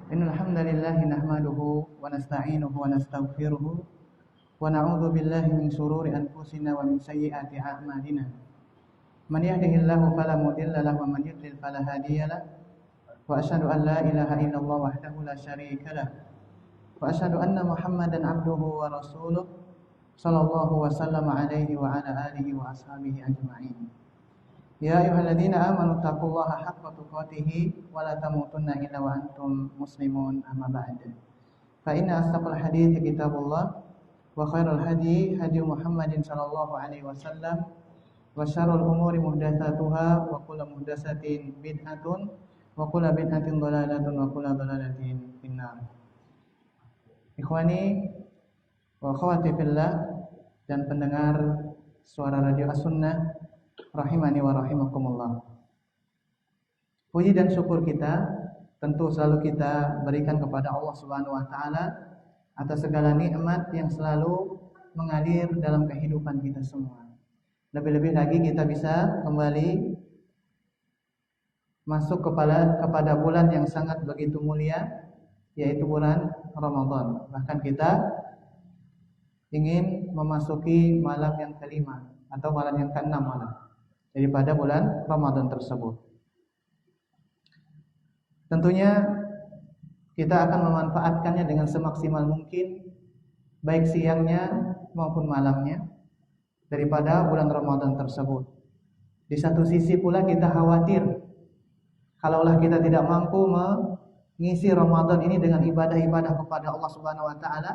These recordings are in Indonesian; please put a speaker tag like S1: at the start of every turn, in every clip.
S1: Innal hamdalillah nahmaduhu wa nasta'inuhu wa nastaghfiruhu wa na'udzu billahi min shururi anfusina wa min sayyiati a'malina. Man yahdihillahu fala mudilla lahu wa man yudlil fala hadiya lahu. Wa asyhadu an la ilaha illallah wahdahu la syarika lahu. Wa asyhadu anna Muhammadan 'abduhu wa rasuluh sallallahu wa sallama alaihi wa ala alihi wa ashabihi ajma'in. Ya ayyuhalladzina amanu taqullaha haqqa tuqatih wa la tamutunna illa wa antum muslimun amma ba'd. Fa inna asdaqal hadithi kitabullah wa khairal hadi hadi Muhammadin sallallahu alaihi wasallam wa syarrul umuri muhdatsatuha wa kullu muhdatsatin bid'atun wa kullu bid'atin dhalalatun wa kullu dhalalatin finnar. Ikhwani wa akhwati fillah dan pendengar suara radio As-Sunnah rahimani wa rahimakumullah. Puji dan syukur kita tentu selalu kita berikan kepada Allah Subhanahu wa taala atas segala nikmat yang selalu mengalir dalam kehidupan kita semua. Lebih-lebih lagi kita bisa kembali masuk kepada bulan yang sangat begitu mulia, yaitu bulan Ramadan. Bahkan kita ingin memasuki malam yang kelima atau malam yang keenam malam daripada bulan Ramadan tersebut. Tentunya kita akan memanfaatkannya dengan semaksimal mungkin, baik siangnya maupun malamnya daripada bulan Ramadan tersebut. Di satu sisi pula kita khawatir kalaulah kita tidak mampu mengisi Ramadan ini dengan ibadah-ibadah kepada Allah Subhanahu wa taala,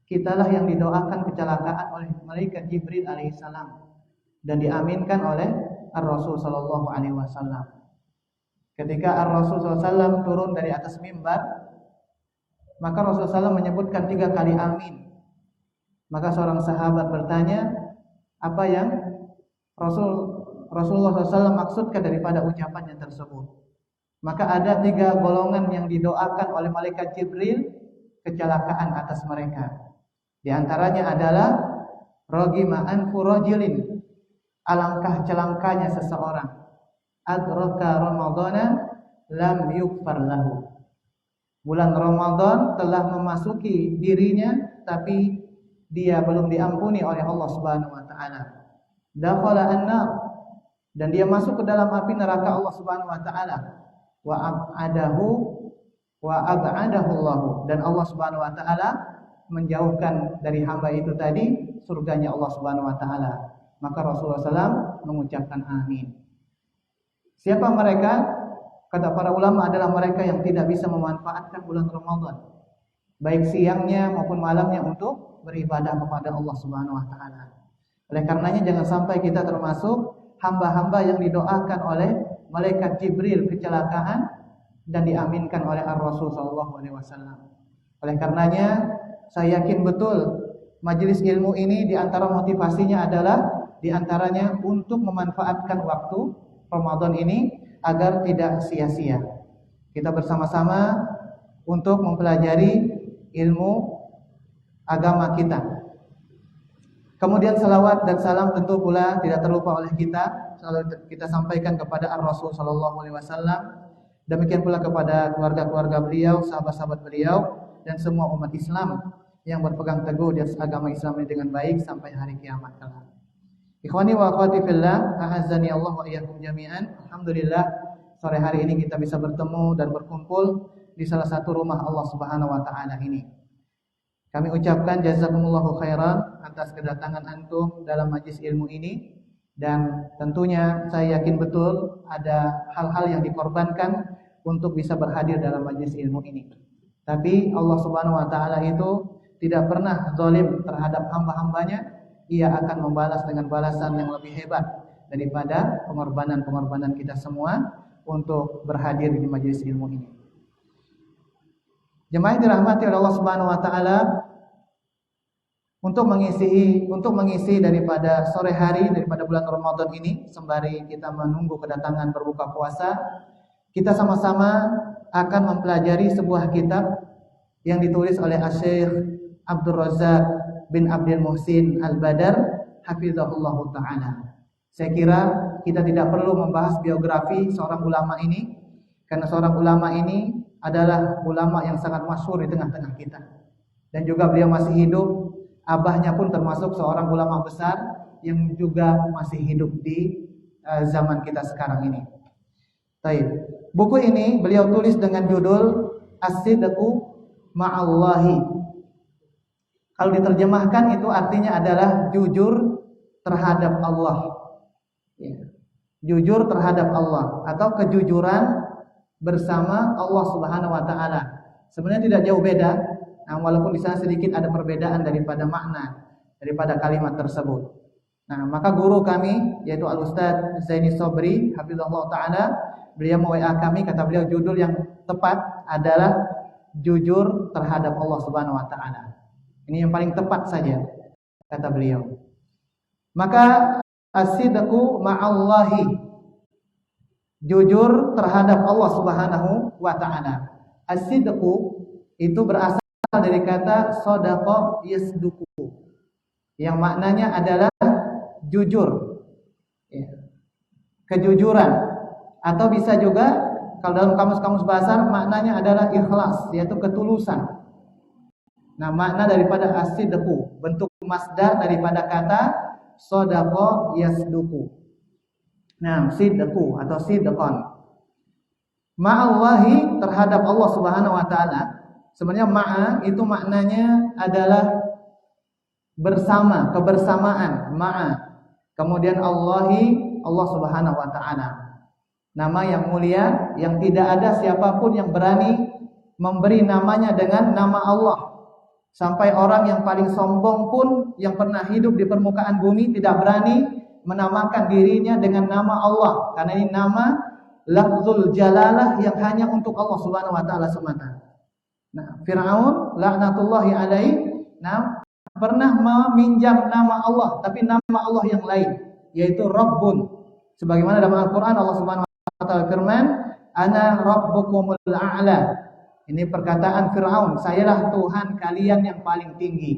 S1: kitalah yang didoakan kecelakaan oleh malaikat Jibril alaihissalam dan diaminkan oleh Ar-Rasul sallallahu alaihi wasallam. Ketika Ar-Rasul sallallahu alaihi wasallam turun dari atas mimbar, maka Rasul sallallahu menyebutkan 3 kali amin. Maka seorang sahabat bertanya, apa yang Rasulullah SAW maksudkan daripada ucapannya tersebut? Maka ada 3 golongan yang didoakan oleh malaikat Jibril kecelakaan atas mereka. Di antaranya adalah ragima anfu rajulin, alangkah celakanya seseorang, adraka ramadhana lam yughfar lahu. Bulan Ramadan telah memasuki dirinya tapi dia belum diampuni oleh Allah Subhanahu wa taala. Dakhala an-nar, dan dia masuk ke dalam api neraka Allah Subhanahu wa taala. Wa ab'adahu Allah, dan Allah Subhanahu wa taala menjauhkan dari hamba itu tadi surganya Allah Subhanahu wa taala. Maka Rasulullah SAW mengucapkan amin. Siapa mereka? Kata para ulama adalah mereka yang tidak bisa memanfaatkan bulan Ramadan, baik siangnya maupun malamnya untuk beribadah kepada Allah Subhanahu wa taala. Oleh karenanya jangan sampai kita termasuk hamba-hamba yang didoakan oleh malaikat Jibril kecelakaan dan diaminkan oleh Ar-Rasul sallallahu alaihi wasallam. Oleh karenanya saya yakin betul majelis ilmu ini di antara motivasinya adalah di antaranya untuk memanfaatkan waktu Ramadan ini agar tidak sia-sia. Kita bersama-sama untuk mempelajari ilmu agama kita. Kemudian salawat dan salam tentu pula tidak terlupa oleh kita, selalu kita sampaikan kepada Ar-Rasul sallallahu alaihi wasallam. Demikian pula kepada keluarga-keluarga beliau, sahabat-sahabat beliau, dan semua umat Islam yang berpegang teguh di atas agama Islam ini dengan baik sampai hari kiamat kelak. Ikhwani wa akhwati fillah, a'azzani Allah wa iyyakum jami'an. Alhamdulillah sore hari ini kita bisa bertemu dan berkumpul di salah satu rumah Allah Subhanahu wa taala ini. Kami ucapkan jazakumullahu khairan atas kedatangan antum dalam majelis ilmu ini, dan tentunya saya yakin betul ada hal-hal yang dikorbankan untuk bisa berhadir dalam majelis ilmu ini. Tapi Allah Subhanahu wa taala itu tidak pernah zalim terhadap hamba-hambanya. Ia akan membalas dengan balasan yang lebih hebat daripada pengorbanan-pengorbanan kita semua untuk berhadir di majelis ilmu ini. Jemaah yang dirahmati oleh Allah Subhanahu wa taala, untuk mengisi daripada sore hari daripada bulan Ramadan ini sembari kita menunggu kedatangan berbuka puasa, kita sama-sama akan mempelajari sebuah kitab yang ditulis oleh Asy-Syaikh Abdul Razzaq bin Abdul Muhsin Al-Badar hafizahullahu ta'ala. Saya kira kita tidak perlu membahas biografi seorang ulama ini, karena seorang ulama ini adalah ulama yang sangat masyhur di tengah-tengah kita. Dan juga beliau masih hidup. Abahnya pun termasuk seorang ulama besar yang juga masih hidup di zaman kita sekarang ini. Baik. Buku ini beliau tulis dengan judul As-Sidqu Ma'allahi. Kalau diterjemahkan itu artinya adalah jujur terhadap Allah. Ya. Jujur terhadap Allah atau kejujuran bersama Allah Subhanahu wa taala. Sebenarnya tidak jauh beda, nah, walaupun di sana sedikit ada perbedaan daripada makna daripada kalimat tersebut. Nah, maka guru kami yaitu Al-Ustaz Zaini Sobri hafizahullah taala, beliau me-WA kami, kata beliau judul yang tepat adalah jujur terhadap Allah Subhanahu wa taala. Ini yang paling tepat saja kata beliau. Maka as-sidqu ma'allahi, jujur terhadap Allah Subhanahu wa taala. As-sidqu itu berasal dari kata shadaqa yasduqu, yang maknanya adalah jujur, ya, kejujuran, atau bisa juga kalau dalam kamus-kamus bahasa maknanya adalah ikhlas, yaitu ketulusan. Nah, makna daripada as-sidqu, bentuk masdar daripada kata shadaqa yasduqu. Nah, sidqu atau sidqan. Ma'allahi, terhadap Allah Subhanahu wa taala. Sebenarnya ma'a itu maknanya adalah bersama, kebersamaan, ma'a. Kemudian Allahi, Allah Subhanahu wa taala. Nama yang mulia yang tidak ada siapapun yang berani memberi namanya dengan nama Allah. Sampai orang yang paling sombong pun yang pernah hidup di permukaan bumi tidak berani menamakan dirinya dengan nama Allah, karena ini nama lafzul jalalah yang hanya untuk Allah Subhanahu wa taala semata. Nah, Firaun laknatullahi alaihi, nah, pernah meminjam nama Allah, tapi nama Allah yang lain, yaitu Rabbun. Sebagaimana dalam Al-Qur'an Allah Subhanahu wa taala firman, "Ana rabbukumul a'la." Ini perkataan Firaun, sayalah Tuhan kalian yang paling tinggi.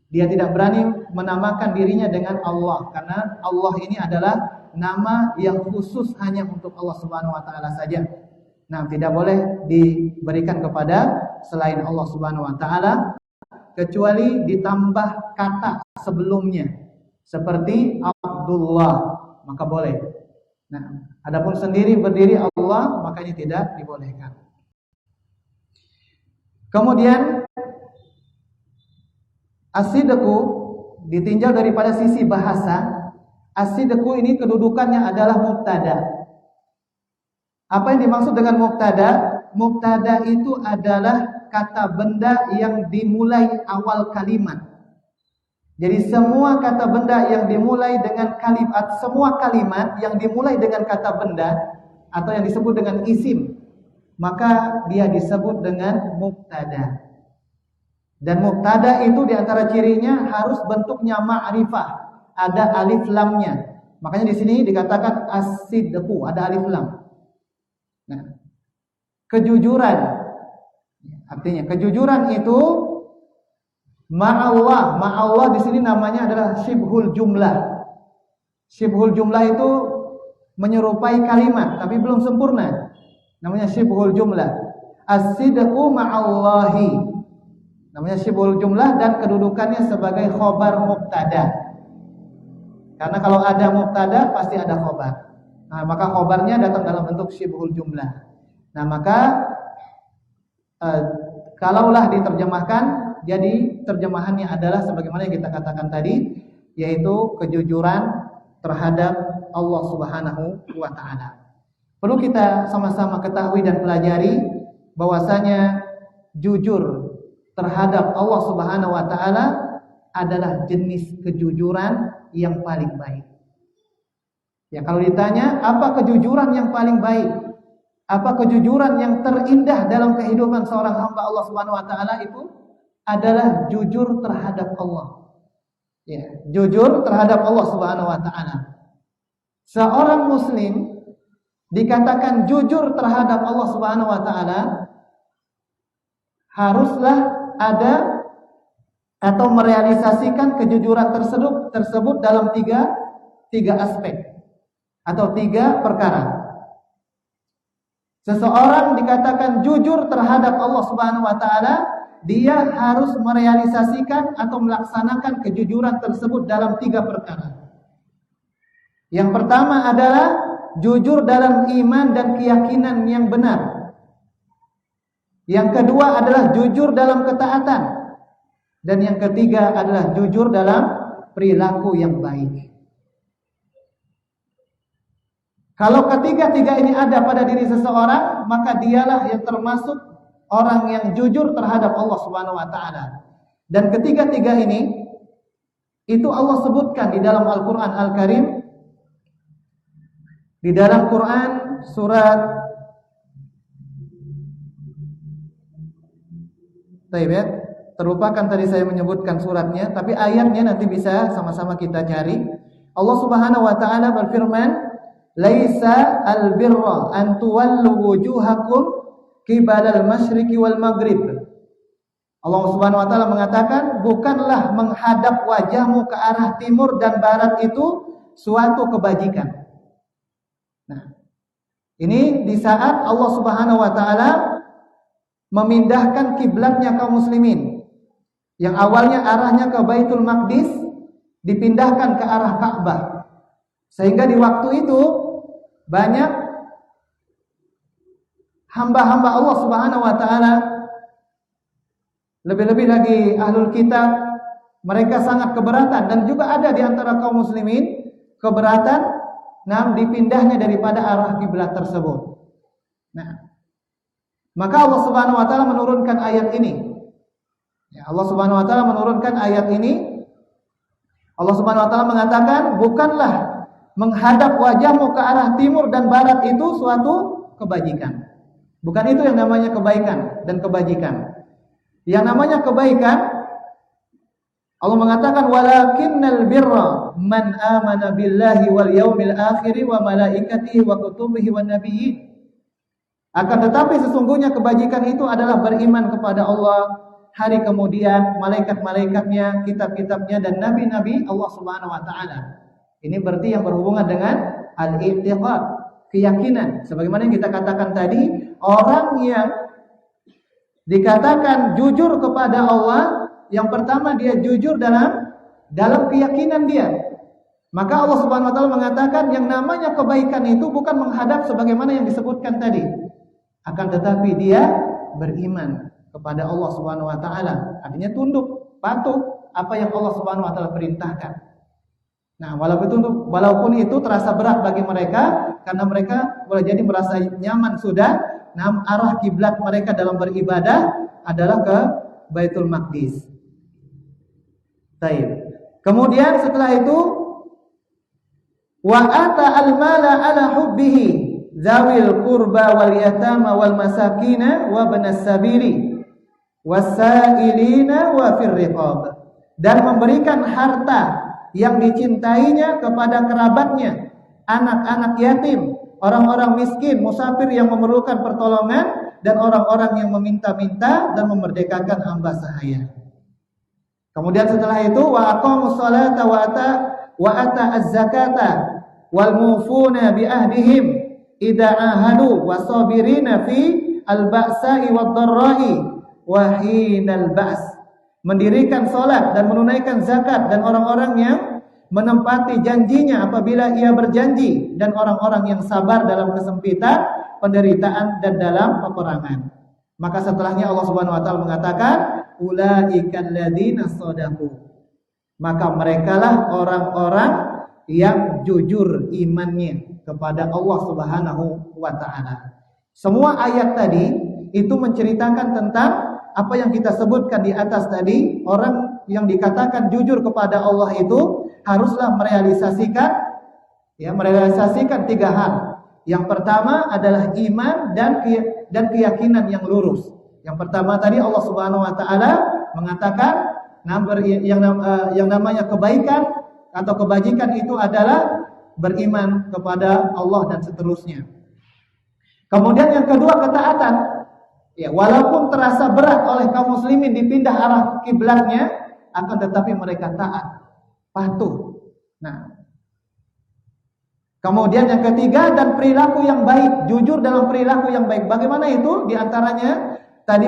S1: Dia tidak berani menamakan dirinya dengan Allah, karena Allah ini adalah nama yang khusus hanya untuk Allah Subhanahu wa taala saja. Nah, tidak boleh diberikan kepada selain Allah Subhanahu wa taala kecuali ditambah kata sebelumnya seperti Abdullah, maka boleh. Nah, adapun sendiri berdiri Allah, maka ini tidak dibolehkan. Kemudian as-sidqu ditinjau daripada sisi bahasa. As-sidqu ini kedudukannya adalah mubtada. Apa yang dimaksud dengan mubtada? Mubtada itu adalah kata benda yang dimulai awal kalimat. Jadi semua kata benda yang dimulai dengan kalimat, semua kalimat yang dimulai dengan kata benda atau yang disebut dengan isim, maka dia disebut dengan mubtada. Dan mubtada itu diantara cirinya harus bentuknya ma'rifah, ada alif lamnya. Makanya di sini dikatakan as-sidqu, ada alif lam. Nah, kejujuran, artinya kejujuran itu ma'allah. Ma'allah di sini namanya adalah syibhul jumlah. Syibhul jumlah itu menyerupai kalimat tapi belum sempurna. Namanya syibhul jumlah. As-sidqu ma'allahi. Namanya syibhul jumlah dan kedudukannya sebagai khobar mubtada. Karena kalau ada mubtada pasti ada khobar. Nah, maka khobarnya datang dalam bentuk syibhul jumlah. Nah, maka kalaulah diterjemahkan, jadi terjemahannya adalah sebagaimana yang kita katakan tadi, yaitu kejujuran terhadap Allah Subhanahu wa taala. Perlu kita sama-sama ketahui dan pelajari bahwasanya jujur terhadap Allah Subhanahu wa taala adalah jenis kejujuran yang paling baik. Ya, kalau ditanya apa kejujuran yang paling baik? Apa kejujuran yang terindah dalam kehidupan seorang hamba Allah Subhanahu wa taala, itu adalah jujur terhadap Allah. Ya, jujur terhadap Allah Subhanahu wa taala. Seorang muslim dikatakan jujur terhadap Allah Subhanahu wa taala haruslah ada atau merealisasikan kejujuran tersebut dalam tiga aspek atau tiga perkara. Seseorang dikatakan jujur terhadap Allah Subhanahu wa taala, dia harus merealisasikan atau melaksanakan kejujuran tersebut dalam 3 perkara. Yang pertama adalah jujur dalam iman dan keyakinan yang benar. Yang kedua adalah jujur dalam ketaatan. Dan yang ketiga adalah jujur dalam perilaku yang baik. Kalau ketiga-tiga ini ada pada diri seseorang, maka dialah yang termasuk orang yang jujur terhadap Allah Subhanahu wa taala. Dan ketiga-tiga ini itu Allah sebutkan di dalam Al-Qur'an Al-Karim. Di dalam Quran surat Taibet, terlupakan tadi saya menyebutkan suratnya, tapi ayatnya nanti bisa sama-sama kita cari. Allah Subhanahu wa taala berfirman, "Laisa al-birra an tuwallu wujuhakum qibalal masyriqi wal maghrib." Allah Subhanahu wa taala mengatakan, bukanlah menghadap wajahmu ke arah timur dan barat itu suatu kebajikan. Nah, ini di saat Allah Subhanahu wa taala memindahkan kiblatnya kaum muslimin. Yang awalnya arahnya ke Baitul Maqdis dipindahkan ke arah Ka'bah. Sehingga di waktu itu banyak hamba-hamba Allah Subhanahu wa taala, lebih-lebih lagi ahlul kitab, mereka sangat keberatan, dan juga ada di antara kaum muslimin keberatan dipindahnya daripada arah kiblat tersebut. Nah, maka Allah Subhanahu wa taala menurunkan ayat ini. Ya, Allah Subhanahu wa taala menurunkan ayat ini. Allah Subhanahu wa taala mengatakan, bukanlah menghadap wajahmu ke arah timur dan barat itu suatu kebajikan. Bukan itu yang namanya kebaikan dan kebajikan. Yang namanya kebaikan, Allah mengatakan, walakinnal birra man amana billahi wal yaumil akhir wa malaikatihi wa kutubihi wan nabiyyin. Akan tetapi sesungguhnya kebajikan itu adalah beriman kepada Allah, hari kemudian, malaikat-malaikatnya, kitab-kitabnya, dan nabi-nabi Allah Subhanahu wa taala. Ini berarti yang berhubungan dengan al-i'tiqad, keyakinan. Sebagaimana yang kita katakan tadi, orang yang dikatakan jujur kepada Allah, yang pertama dia jujur dalam keyakinan dia. Maka Allah Subhanahu wa taala mengatakan yang namanya kebaikan itu bukan menghadap sebagaimana yang disebutkan tadi. Akan tetapi dia beriman kepada Allah Subhanahu wa taala. Artinya tunduk, patuh apa yang Allah Subhanahu wa taala perintahkan. Nah, walaupun itu terasa berat bagi mereka, karena mereka boleh jadi merasa nyaman sudah, arah kiblat mereka dalam beribadah adalah ke Baitul Maqdis. Baik. Kemudian setelah itu, wa ata al-mala ala hubbihi zawil qurba wal yatama wal masakina wa banas sabili wasailina wa fir riqab, dan memberikan harta yang dicintainya kepada kerabatnya, anak-anak yatim, orang-orang miskin, musafir yang memerlukan pertolongan, dan orang-orang yang meminta-minta dan memerdekakan hamba sahaya. Kemudian setelah itu, wa aqamus salata wa ata az-zakata wal mufuna bi ahdihim idza ahadu wasabirina fi al-ba'sa'i wad-dharra'i wa hinal ba's. Mendirikan salat dan menunaikan zakat, dan orang-orang yang menempati janjinya apabila ia berjanji, dan orang-orang yang sabar dalam kesempitan, penderitaan, dan dalam peperangan. Maka setelahnya Allah Subhanahu wa taala mengatakan, ulaikal ladzina shadaqu. Maka merekalah orang-orang yang jujur imannya kepada Allah Subhanahu wa taala. Semua ayat tadi itu menceritakan tentang apa yang kita sebutkan di atas tadi. Orang yang dikatakan jujur kepada Allah itu haruslah merealisasikan 3 hal. Yang pertama adalah iman dan keyakinan yang lurus. Yang pertama tadi Allah Subhanahu wa taala mengatakan yang namanya kebaikan atau kebajikan itu adalah beriman kepada Allah dan seterusnya. Kemudian yang kedua, ketaatan. Ya, walaupun terasa berat oleh kaum muslimin dipindah arah kiblatnya, akan tetapi mereka taat, patuh. Nah, Kemudian yang ketiga, dan perilaku yang baik, jujur dalam perilaku yang baik. Bagaimana itu? Di antaranya tadi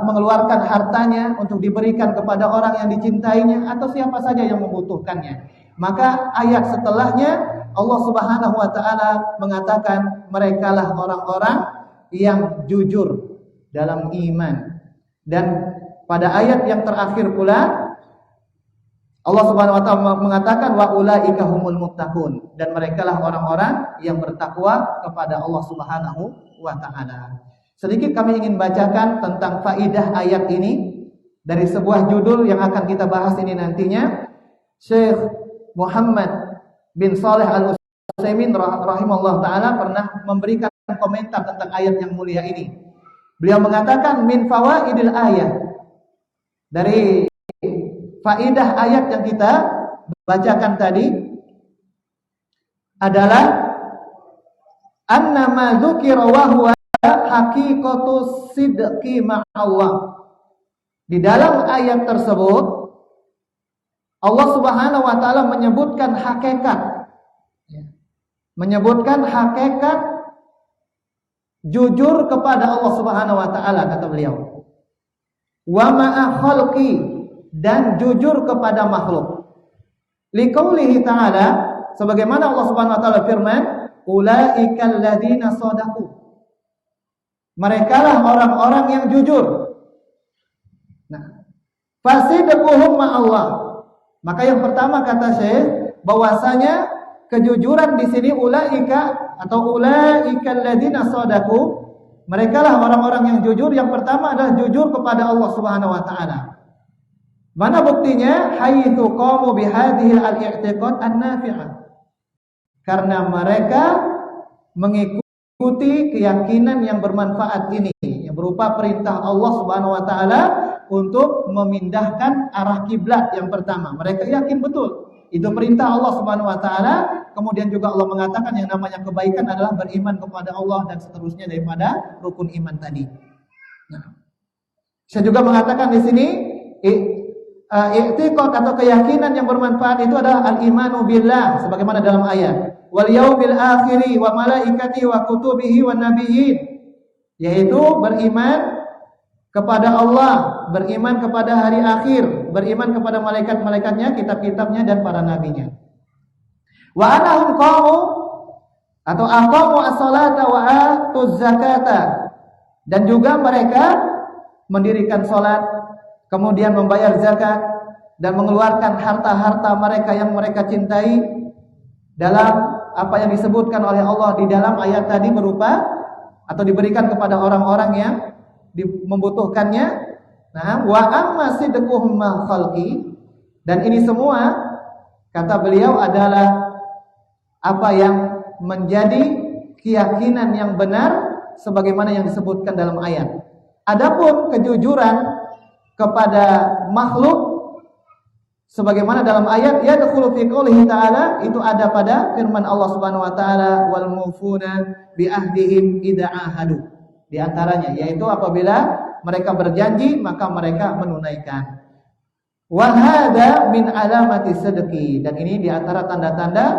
S1: mengeluarkan hartanya untuk diberikan kepada orang yang dicintainya atau siapa saja yang membutuhkannya. Maka ayat setelahnya Allah Subhanahu wa taala mengatakan merekalah orang-orang yang jujur dalam iman. Dan pada ayat yang terakhir pula Allah Subhanahu wa taala mengatakan wa ulaika humul muttaqun, dan merekalah orang-orang yang bertakwa kepada Allah Subhanahu wa taala. Sedikit kami ingin bacakan tentang faidah ayat ini dari sebuah judul yang akan kita bahas ini nantinya. Syekh Muhammad bin Shalih Al-Utsaimin rahimahullah taala pernah memberikan komentar tentang ayat yang mulia ini. Beliau mengatakan min fawaidil ayat, dari faidah ayat yang kita bacakan tadi adalah annama dzukira wa huwa haqiqatus sidqi ma'allah. Di dalam ayat tersebut Allah Subhanahu wa taala menyebutkan hakikat jujur kepada Allah Subhanahu wa taala, kata beliau. Wa ma'a khalqi, dan jujur kepada makhluk. Liqaulihi ta'ala, sebagaimana Allah Subhanahu wa taala firman, ulaikal ladzina shadaqu. Merekalah orang-orang yang jujur. Nah, fasidquhum ma'allah. Maka yang pertama kata Syekh bahwasanya kejujuran di sini ulaika atau ulaikal ladzina shadaqu, merekalah orang-orang yang jujur. Yang pertama adalah jujur kepada Allah Subhanahu wa taala. Mana buktinya? Haitsu qamu bihadhil al-i'tiqad an-nafi'ah. Karena mereka mengikuti keyakinan yang bermanfaat ini, yang berupa perintah Allah Subhanahu wa taala untuk memindahkan arah kiblat yang pertama. Mereka yakin betul itu perintah Allah Subhanahu wa taala. Kemudian juga Allah mengatakan yang namanya kebaikan adalah beriman kepada Allah dan seterusnya daripada rukun iman tadi. Nah, saya juga mengatakan di sini i'tiqad atau keyakinan yang bermanfaat itu adalah al-imanu billah, sebagaimana dalam ayat wal yaumil akhiri wa malaikatihi wa kutubihi wan nabiyyin, yaitu beriman kepada Allah, beriman kepada hari akhir, beriman kepada malaikat-malaikatnya, kitab-kitabnya dan para nabinya. Wa anahum qamu atau aqamu as-salata wa atuz zakata, dan juga mereka mendirikan salat, kemudian membayar zakat dan mengeluarkan harta-harta mereka yang mereka cintai dalam apa yang disebutkan oleh Allah di dalam ayat tadi berupa atau diberikan kepada orang-orang yang membutuhkannya. Nah, wa amma sidquhum ma khalqi, dan ini semua kata beliau adalah apa yang menjadi keyakinan yang benar sebagaimana yang disebutkan dalam ayat. Adapun kejujuran kepada makhluk sebagaimana dalam ayat yadkhulu fi qoulihi ta'ala, itu ada pada firman Allah Subhanahu wa taala wal mufuna bi ahdihim idza ahadu. Di antaranya yaitu apabila mereka berjanji maka mereka menunaikan. Wa hadza min alamati sidqi, dan ini di antara tanda-tanda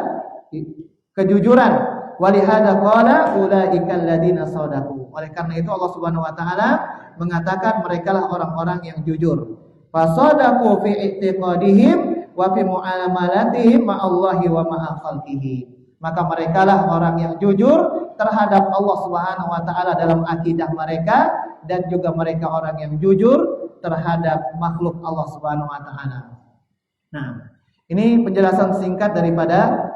S1: kejujuran. Walihada qala ulaikal ladzina shadaqu. Oleh karena itu Allah Subhanahu wa taala mengatakan merekalah orang-orang yang jujur. Fasadaqu fi i'tiqadihim wa fi muamalatihim ma'allahi wa ma'a khalqihi. Maka merekalah orang yang jujur terhadap Allah Subhanahu wa taala dalam akidah mereka, dan juga mereka orang yang jujur terhadap makhluk Allah Subhanahu wa taala. Nah, ini penjelasan singkat daripada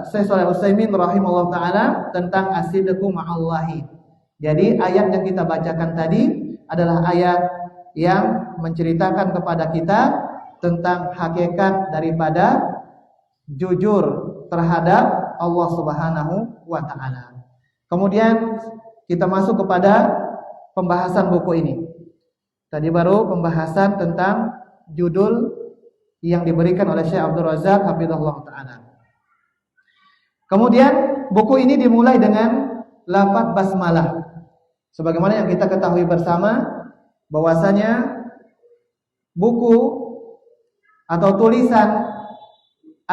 S1: Syekh Shalih Al-Utsaimin rahimahullah taala tentang as-sidqu ma'allahi. Jadi ayat yang kita bacakan tadi adalah ayat yang menceritakan kepada kita tentang hakikat daripada jujur terhadap Allah Subhanahu wa taala. Kemudian kita masuk kepada pembahasan buku ini. Tadi baru pembahasan tentang judul yang diberikan oleh Syekh Abdul Razak hafizahullah taala. Kemudian buku ini dimulai dengan lafaz basmalah. Sebagaimana yang kita ketahui bersama bahwasanya buku atau tulisan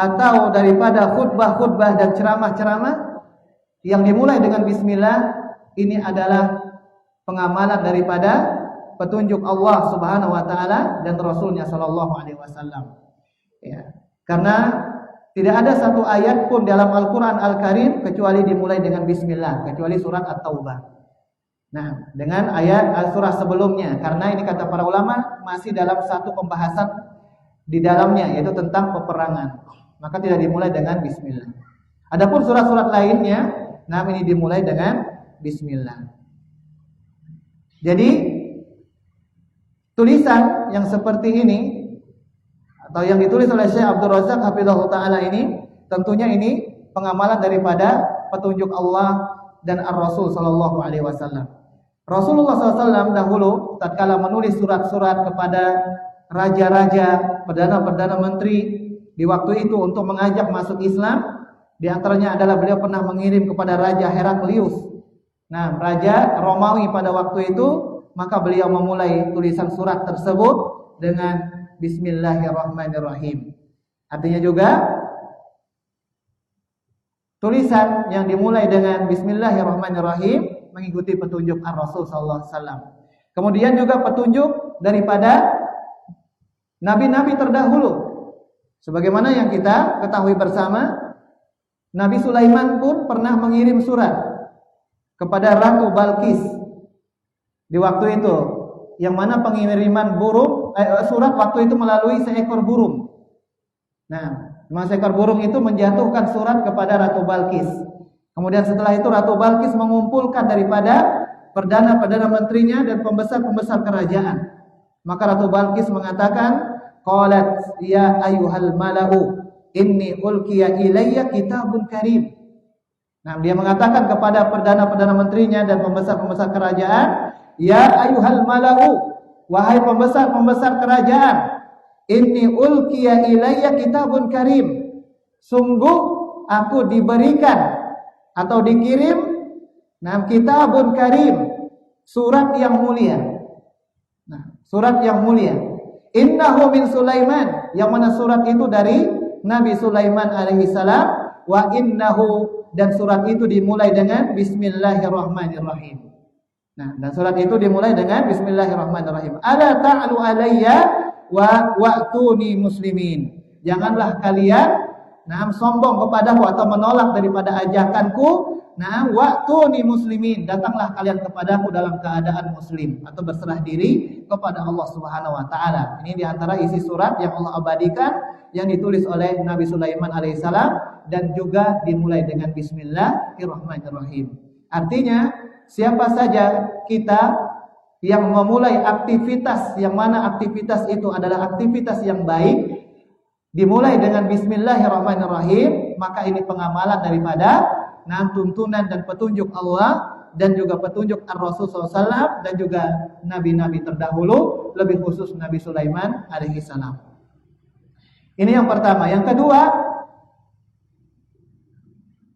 S1: atau daripada khutbah-khutbah dan ceramah-ceramah yang dimulai dengan bismillah, ini adalah pengamalan daripada petunjuk Allah Subhanahu wa taala dan Rasulnya sallallahu alaihi wasallam. Ya. Karena tidak ada satu ayat pun dalam Al-Qur'an Al-Karim kecuali dimulai dengan bismillah, kecuali surat At-Taubah. Nah, dengan ayat surah sebelumnya, karena ini kata para ulama masih dalam satu pembahasan di dalamnya, yaitu tentang peperangan. Maka tidak dimulai dengan bismillah. Adapun surat-surat lainnya, nah ini dimulai dengan bismillah. Jadi tulisan yang seperti ini atau yang ditulis oleh Syekh Abdul Razak hafizahullah taala ini, tentunya ini pengamalan daripada petunjuk Allah dan Ar-Rasul sallallahu alaihi wasallam. Rasulullah SAW dahulu tatkala menulis surat-surat kepada raja-raja, perdana-perdana menteri di waktu itu untuk mengajak masuk Islam, di antaranya adalah beliau pernah mengirim kepada Raja Heraklius. Nah, Raja Romawi pada waktu itu, maka beliau memulai tulisan surat tersebut dengan Bismillahirrahmanirrahim. Artinya juga tulisan yang dimulai dengan Bismillahirrahmanirrahim mengikuti petunjuk Ar-Rasul sallallahu alaihi wasallam. Kemudian juga petunjuk daripada nabi-nabi terdahulu. Sebagaimana yang kita ketahui bersama, Nabi Sulaiman pun pernah mengirim surat kepada Ratu Balqis di waktu itu, yang mana pengiriman surat waktu itu melalui seekor burung. Nah, seekor burung itu menjatuhkan surat kepada Ratu Balqis. Kemudian setelah itu Ratu Balqis mengumpulkan daripada perdana-perdana menterinya dan pembesar-pembesar kerajaan. Maka Ratu Balqis mengatakan, qalat ya ayyuhal mala'u inni ulqiya ilayya kitabun karim. Nah, dia mengatakan kepada perdana-perdana menterinya dan pembesar-pembesar kerajaan, ya ayyuhal mala'u, wahai pembesar-pembesar kerajaan, inni ulqiya ilayya kitabun karim. Sungguh aku diberikan atau dikirim kitabun karim, surat yang mulia. Nah, surat yang mulia. Innahu min Sulaiman, yang mana surat itu dari Nabi Sulaiman alaihi salam, wa innahu, dan surat itu dimulai dengan Bismillahirrahmanirrahim. Nah, dan surat itu dimulai dengan Bismillahirrahmanirrahim. Ala ta'alu alayya wa'tuni muslimin. Janganlah kalian sombong kepadaku atau menolak daripada ajakanku. Wa'tuni muslimin, datanglah kalian kepadaku dalam keadaan muslim atau berserah diri kepada Allah Subhanahu wa taala. Ini diantara isi surat yang Allah abadikan, yang ditulis oleh Nabi Sulaiman alaihissalam, dan juga dimulai dengan Bismillahirrahmanirrahim. Artinya, siapa saja kita yang memulai aktivitas, yang mana aktivitas itu adalah aktivitas yang baik, dimulai dengan Bismillahirrahmanirrahim, maka ini pengamalan daripada tuntunan dan petunjuk Allah dan juga petunjuk Ar-Rasul SAW dan juga nabi-nabi terdahulu, lebih khusus Nabi Sulaiman alaihissalam. Ini yang pertama. Yang kedua,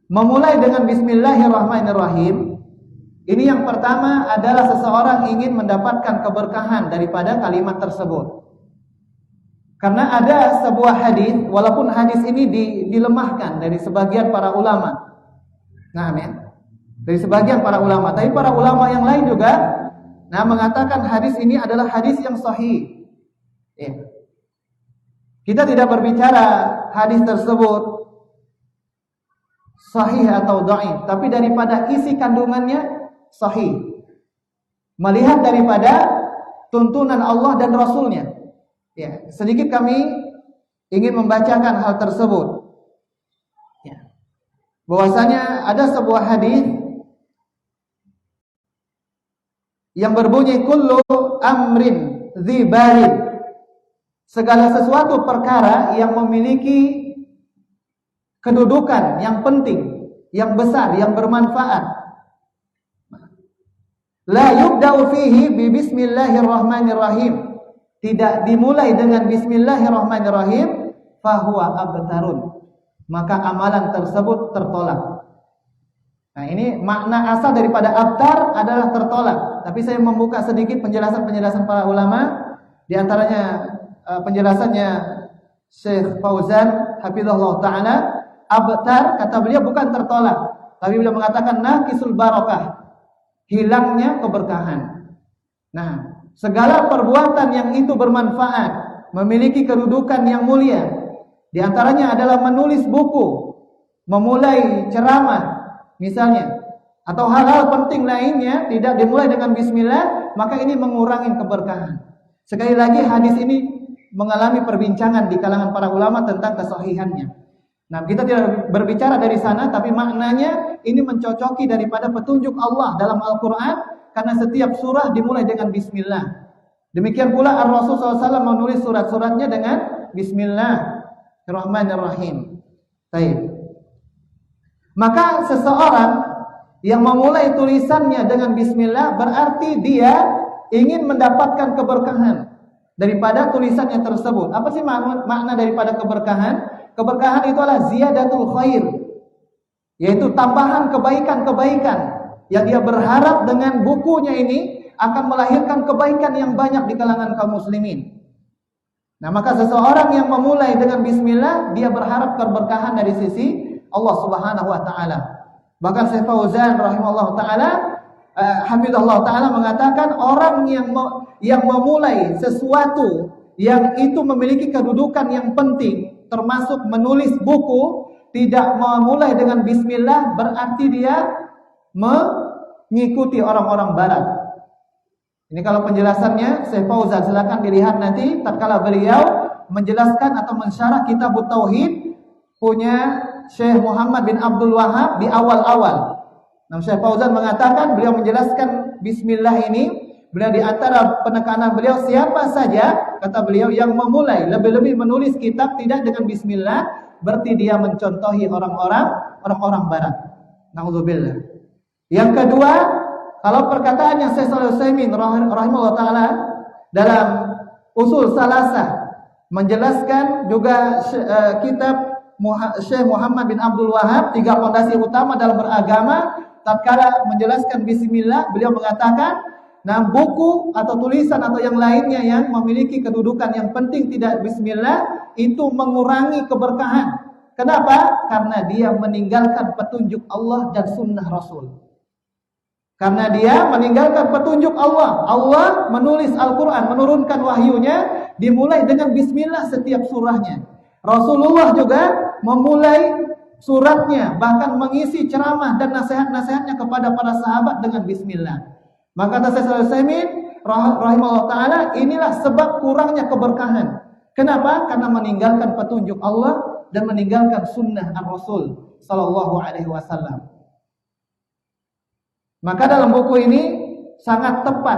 S1: memulai dengan Bismillahirrahmanirrahim. Ini yang pertama adalah seseorang ingin mendapatkan keberkahan daripada kalimat tersebut. Karena ada sebuah hadis, walaupun hadis ini dilemahkan dari sebagian para ulama. Dari sebagian para ulama, tapi para ulama yang lain juga mengatakan hadis ini adalah hadis yang sahih. Ya. Kita tidak berbicara hadis tersebut sahih atau dhaif, tapi daripada isi kandungannya sahih. Melihat daripada tuntunan Allah dan Rasulnya. Ya, sedikit kami ingin membacakan hal tersebut. Bahwasanya ada sebuah hadis yang berbunyi kullu amrin dzibarin, segala sesuatu perkara yang memiliki kedudukan yang penting, yang besar, yang bermanfaat, la yubda'u fihi bi bismillahirrahmanirrahim, tidak dimulai dengan bismillahirrahmanirrahim, fahuwa abtarun, maka amalan tersebut tertolak. Nah, ini makna asal daripada abtar adalah tertolak. Tapi saya membuka sedikit penjelasan-penjelasan para ulama. Di antaranya penjelasannya Syekh Fauzan hafizahullah taala, abtar, kata beliau bukan tertolak, tapi beliau mengatakan naqisul barakah, hilangnya keberkahan. Nah, segala perbuatan yang itu bermanfaat, memiliki kedudukan yang mulia, di antaranya adalah menulis buku, memulai ceramah misalnya, atau hal-hal penting lainnya tidak dimulai dengan bismillah, maka ini mengurangi keberkahan. Sekali lagi hadis ini mengalami perbincangan di kalangan para ulama tentang kesahihannya. Nah, kita tidak berbicara dari sana, tapi maknanya ini mencocoki daripada petunjuk Allah dalam Al-Quran, karena setiap surah dimulai dengan bismillah. Demikian pula Ar-Rasul SAW menulis surat-suratnya dengan Bismillahirrahmanirrahim. Baik. Maka seseorang yang memulai tulisannya dengan bismillah berarti dia ingin mendapatkan keberkahan daripada tulisannya tersebut. Apa sih makna daripada keberkahan? Keberkahan itu adalah ziyadatul khair, yaitu tambahan kebaikan-kebaikan yang dia berharap dengan bukunya ini akan melahirkan kebaikan yang banyak di kalangan kaum muslimin. Nah, maka seseorang yang memulai dengan bismillah, dia berharap keberkahan dari sisi Allah Subhanahu wa taala. Bahkan Syekh Fauzan rahimahullah taala, hamidallah taala, mengatakan orang yang memulai sesuatu yang itu memiliki kedudukan yang penting, termasuk menulis buku, tidak memulai dengan bismillah, berarti dia mengikuti orang-orang barat. Ini kalau penjelasannya Syekh Fauzan, silakan dilihat nanti tatkala beliau menjelaskan atau mensyarah kitab Tauhid punya Syekh Muhammad bin Abdul Wahab di awal-awal. Nah, Syekh Fauzan mengatakan, beliau menjelaskan bismillah ini, beliau di antara penekanan beliau, siapa saja, kata beliau, yang memulai lebih-lebih menulis kitab tidak dengan bismillah, berarti dia mencontohi orang-orang barat. Nauzubillah. Yang kedua, kalau perkataan yang Syekh Shalih Al-Utsaimin rahimahullah taala dalam Usul Salasah menjelaskan juga kitab Syekh Muhammad bin Abdul Wahab, 3 fondasi utama dalam beragama, tatkala menjelaskan bismillah, beliau mengatakan, nah, buku atau tulisan atau yang lainnya yang memiliki kedudukan yang penting tidak bismillah, itu mengurangi keberkahan. Kenapa? Karena dia meninggalkan petunjuk Allah dan sunnah Rasul. Karena dia meninggalkan petunjuk Allah. Allah menulis Al-Quran, menurunkan wahyunya, dimulai dengan bismillah setiap surahnya. Rasulullah juga memulai suratnya, bahkan mengisi ceramah dan nasihat-nasihatnya kepada para sahabat dengan bismillah. Maka kata Syekh Shalih Al-Utsaimin rahimahullah taala, inilah sebab kurangnya keberkahan. Kenapa? Karena meninggalkan petunjuk Allah dan meninggalkan sunnah Ar-Rasul sallallahu alaihi wasallam. Maka dalam buku ini sangat tepat.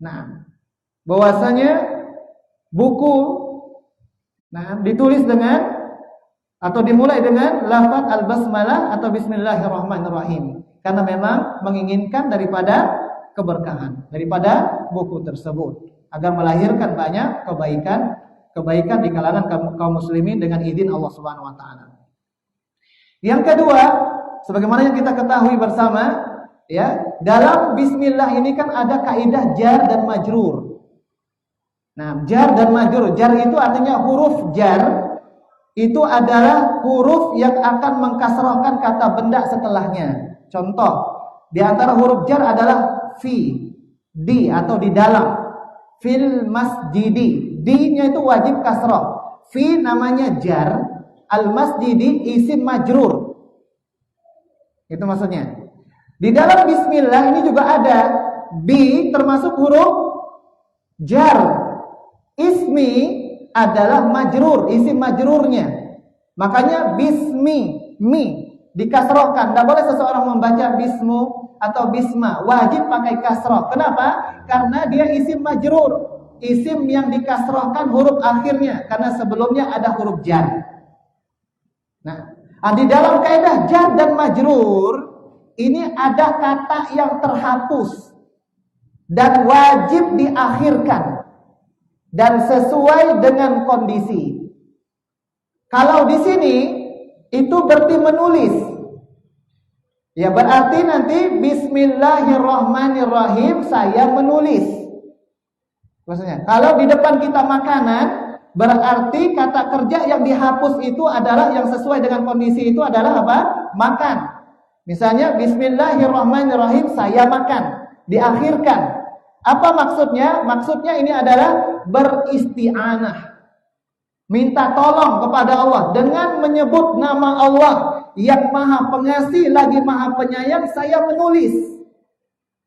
S1: Nah, bahwasanya buku ditulis dengan atau dimulai dengan lafaz al-basmalah atau bismillahirrahmanirrahim, karena memang menginginkan daripada keberkahan daripada buku tersebut agar melahirkan banyak kebaikan di kalangan kaum muslimin dengan izin Allah Subhanahu wa taala. Yang kedua, sebagaimana yang kita ketahui bersama, ya, dalam bismillah ini kan ada kaidah jar dan majrur. Nah, jar dan majrur, jar itu artinya huruf jar itu adalah huruf yang akan mengkasrahkan kata benda setelahnya. Contoh, di antara huruf jar adalah fi, di atau di dalam. Fil masjidi, di-nya itu wajib kasrah. Fi namanya jar, al masjidi isim majrur. Itu maksudnya. Di dalam bismillah ini juga ada bi termasuk huruf jar. Ismi adalah majrur, isim majrurnya. Makanya bismi, mi dikasrohkan. Tidak boleh seseorang membaca bismu atau bisma, wajib pakai kasroh. Kenapa? Karena dia isim majrur, isim yang dikasrohkan huruf akhirnya, karena sebelumnya ada huruf jar. Nah, di dalam kaidah jar dan majrur ini ada kata yang terhapus dan wajib diakhirkan dan sesuai dengan kondisi. Kalau di sini itu berarti menulis, ya berarti nanti bismillahirrahmanirrahim saya menulis. Maksudnya, kalau di depan kita makanan, Berarti kata kerja yang dihapus itu adalah yang sesuai dengan kondisi itu adalah apa? Makan. Misalnya bismillahirrahmanirrahim, saya makan, diakhirkan. Apa maksudnya? Maksudnya ini adalah beristi'anah. Minta tolong kepada Allah dengan menyebut nama Allah yang Maha Pengasih lagi Maha Penyayang. Saya menulis,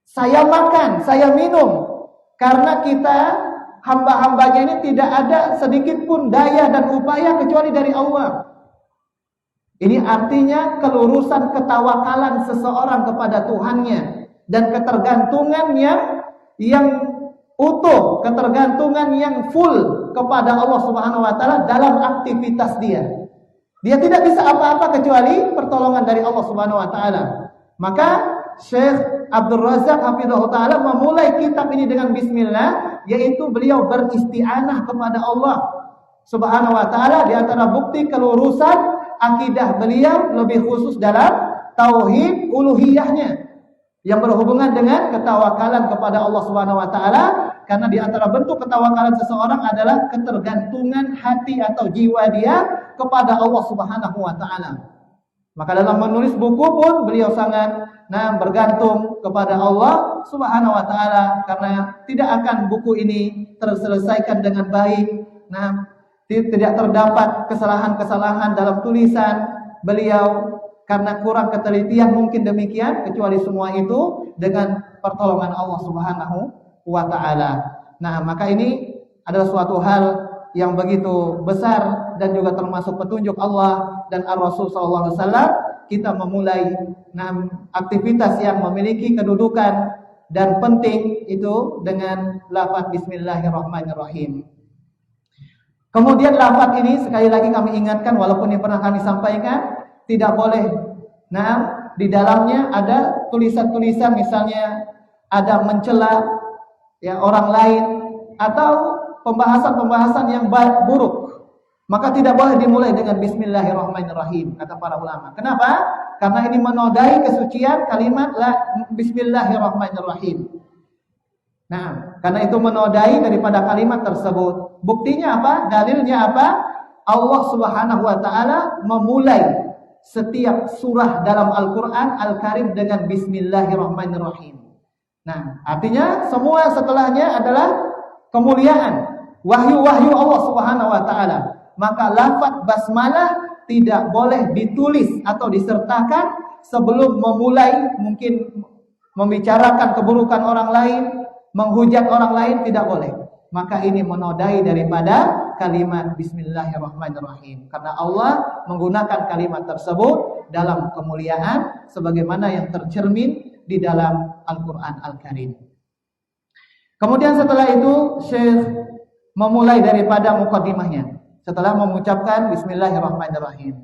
S1: saya makan, saya minum. Karena kita hamba-hambanya ini tidak ada sedikit pun daya dan upaya kecuali dari Allah. Ini artinya kelurusan ketawakalan seseorang kepada Tuhannya dan ketergantungannya yang utuh, ketergantungan yang full kepada Allah Subhanahu wa taala dalam aktivitas dia. Dia tidak bisa apa-apa kecuali pertolongan dari Allah Subhanahu wa taala. Maka Syekh Abdul Razak hafizahullah taala memulai kitab ini dengan bismillah, yaitu beliau beristi'anah kepada Allah Subhanahu wa taala. Di antara bukti kelurusan akidah beliau lebih khusus dalam tauhid uluhiyahnya yang berhubungan dengan ketawakalan kepada Allah Subhanahu wa taala, karena di antara bentuk ketawakalan seseorang adalah ketergantungan hati atau jiwa dia kepada Allah Subhanahu wa taala. Maka dalam menulis buku pun beliau sangat bergantung kepada Allah Subhanahu wa taala, karena tidak akan buku ini terselesaikan dengan baik. Tidak terdapat kesalahan-kesalahan dalam tulisan beliau karena kurang ketelitian, mungkin demikian, kecuali semua itu dengan pertolongan Allah Subhanahu wa taala. Maka ini adalah suatu hal yang begitu besar dan juga termasuk petunjuk Allah dan Ar-Rasul sallallahu alaihi wasallam. Kita memulai aktivitas yang memiliki kedudukan dan penting itu dengan lafaz bismillahirrahmanirrahim. Kemudian lafaz ini sekali lagi kami ingatkan, walaupun ini pernah kami sampaikan, tidak boleh. Di dalamnya ada tulisan-tulisan, misalnya ada mencela orang lain atau pembahasan-pembahasan yang buruk. Maka tidak boleh dimulai dengan bismillahirrahmanirrahim, kata para ulama. Kenapa? Karena ini menodai kesucian kalimat bismillahirrahmanirrahim. Karena itu menodai daripada kalimat tersebut. Buktinya apa? Dalilnya apa? Allah Subhanahu wa taala memulai setiap surah dalam Al-Quran Al-Karim dengan bismillahirrahmanirrahim. Artinya semua setelahnya adalah kemuliaan, wahyu-wahyu Allah Subhanahu wa taala. Maka lafaz basmalah tidak boleh ditulis atau disertakan sebelum memulai, mungkin membicarakan keburukan orang lain, menghujat orang lain, tidak boleh. Maka ini menodai daripada kalimat bismillahirrahmanirrahim, karena Allah menggunakan kalimat tersebut dalam kemuliaan sebagaimana yang tercermin di dalam Al-Quran Al-Karim. Kemudian setelah itu Syekh memulai daripada muqaddimahnya. Setelah mengucapkan bismillahirrahmanirrahim,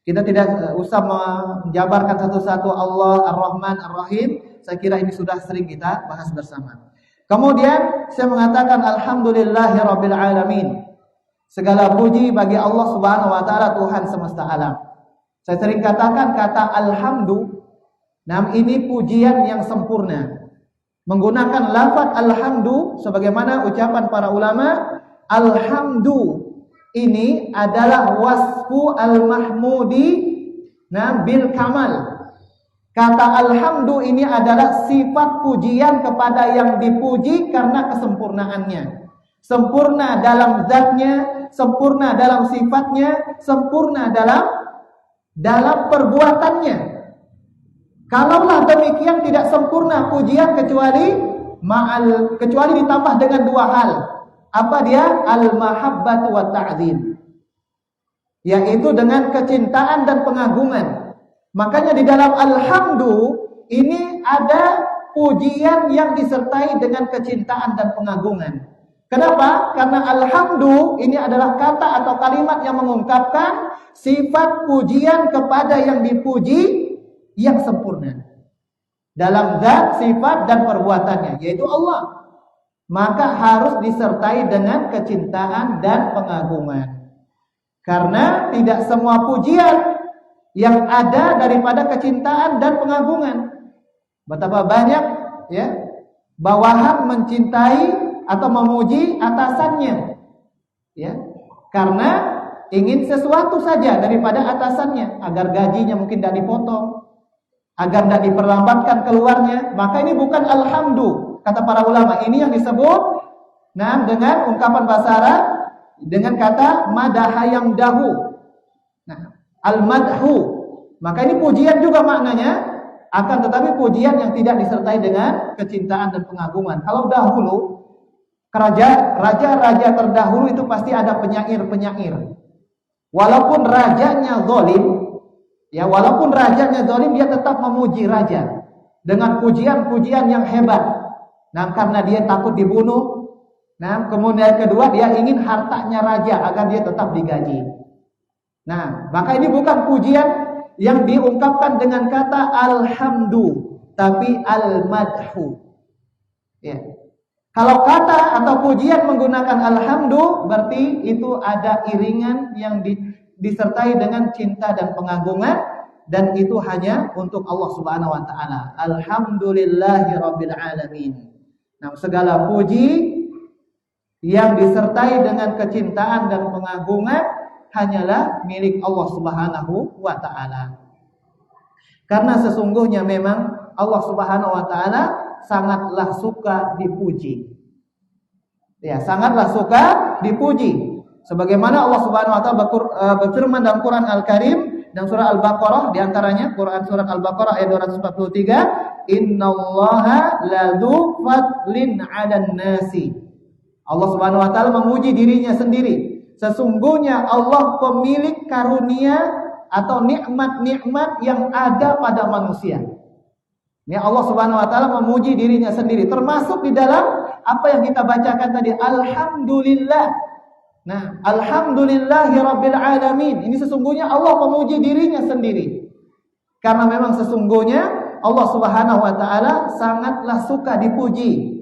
S1: kita tidak usah menjabarkan satu-satu Allah Ar-Rahman Ar-Rahim. Saya kira ini sudah sering kita bahas bersama. Kemudian saya mengatakan alhamdulillahirabbil alamin. Segala puji bagi Allah Subhanahu wa taala, Tuhan semesta alam. Saya sering katakan kata alhamdu, ini pujian yang sempurna. Menggunakan lafaz alhamdu sebagaimana ucapan para ulama, alhamdu ini adalah wasfu al-mahmudi bil kamal. Kata alhamdu ini adalah sifat pujian kepada yang dipuji karena kesempurnaannya. Sempurna dalam zatnya, sempurna dalam sifatnya, sempurna dalam perbuatannya. Kalaulah demikian tidak sempurna pujian kecuali ditambah dengan dua hal. Apa dia? Al-mahabbatu wa ta'zim. Yaitu dengan kecintaan dan pengagungan. Makanya di dalam alhamdu ini ada pujian yang disertai dengan kecintaan dan pengagungan. Kenapa? Karena alhamdu ini adalah kata atau kalimat yang mengungkapkan sifat pujian kepada yang dipuji yang sempurna dalam zat, sifat dan perbuatannya, yaitu Allah. Maka harus disertai dengan kecintaan dan pengagungan. Karena tidak semua pujian yang ada daripada kecintaan dan pengagungan. Betapa banyak bawahan mencintai atau memuji atasannya. Karena ingin sesuatu saja daripada atasannya, agar gajinya mungkin tidak dipotong, agar tidak diperlambatkan keluarnya. Maka ini bukan alhamdu, kata para ulama. Ini yang disebut dengan ungkapan bahasa Arab dengan kata madaha yang dahu. Nah, al-madhu. Maka ini pujian juga maknanya, akan tetapi pujian yang tidak disertai dengan kecintaan dan pengagungan. Kalau dahulu raja-raja terdahulu itu pasti ada penyair-penyair. Walaupun rajanya zalim, dia tetap memuji raja dengan pujian-pujian yang hebat. Nah, karena dia takut dibunuh. Nah, kemudian kedua, dia ingin hartanya raja agar dia tetap digaji. Nah, maka ini bukan pujian yang diungkapkan dengan kata alhamdu, tapi al-madhu. Ya. Kalau kata atau pujian menggunakan alhamdu, berarti itu ada iringan yang disertai dengan cinta dan pengagungan, dan itu hanya untuk Allah Subhanahu wa taala. Alhamdulillahirabbil alamin. Nah, segala puji yang disertai dengan kecintaan dan pengagungan hanyalah milik Allah Subhanahu wa taala. Karena sesungguhnya memang Allah Subhanahu wa taala sangatlah suka dipuji. Ya, sangatlah suka dipuji. Sebagaimana Allah Subhanahu wa taala berfirman dalam Quran Al-Karim dan surah Al-Baqarah, di antaranya Quran surat Al-Baqarah ayat 243, "Innallaha ladzu fadlin 'alan nasi." Allah Subhanahu wa taala memuji dirinya sendiri. Sesungguhnya Allah pemilik karunia atau nikmat-nikmat yang ada pada manusia. Ya, Allah Subhanahu wa taala memuji dirinya sendiri, termasuk di dalam apa yang kita bacakan tadi, alhamdulillah. Nah, alhamdulillahirabbil alamin. Ini sesungguhnya Allah memuji dirinya sendiri. Karena memang sesungguhnya Allah Subhanahu wa taala sangatlah suka dipuji.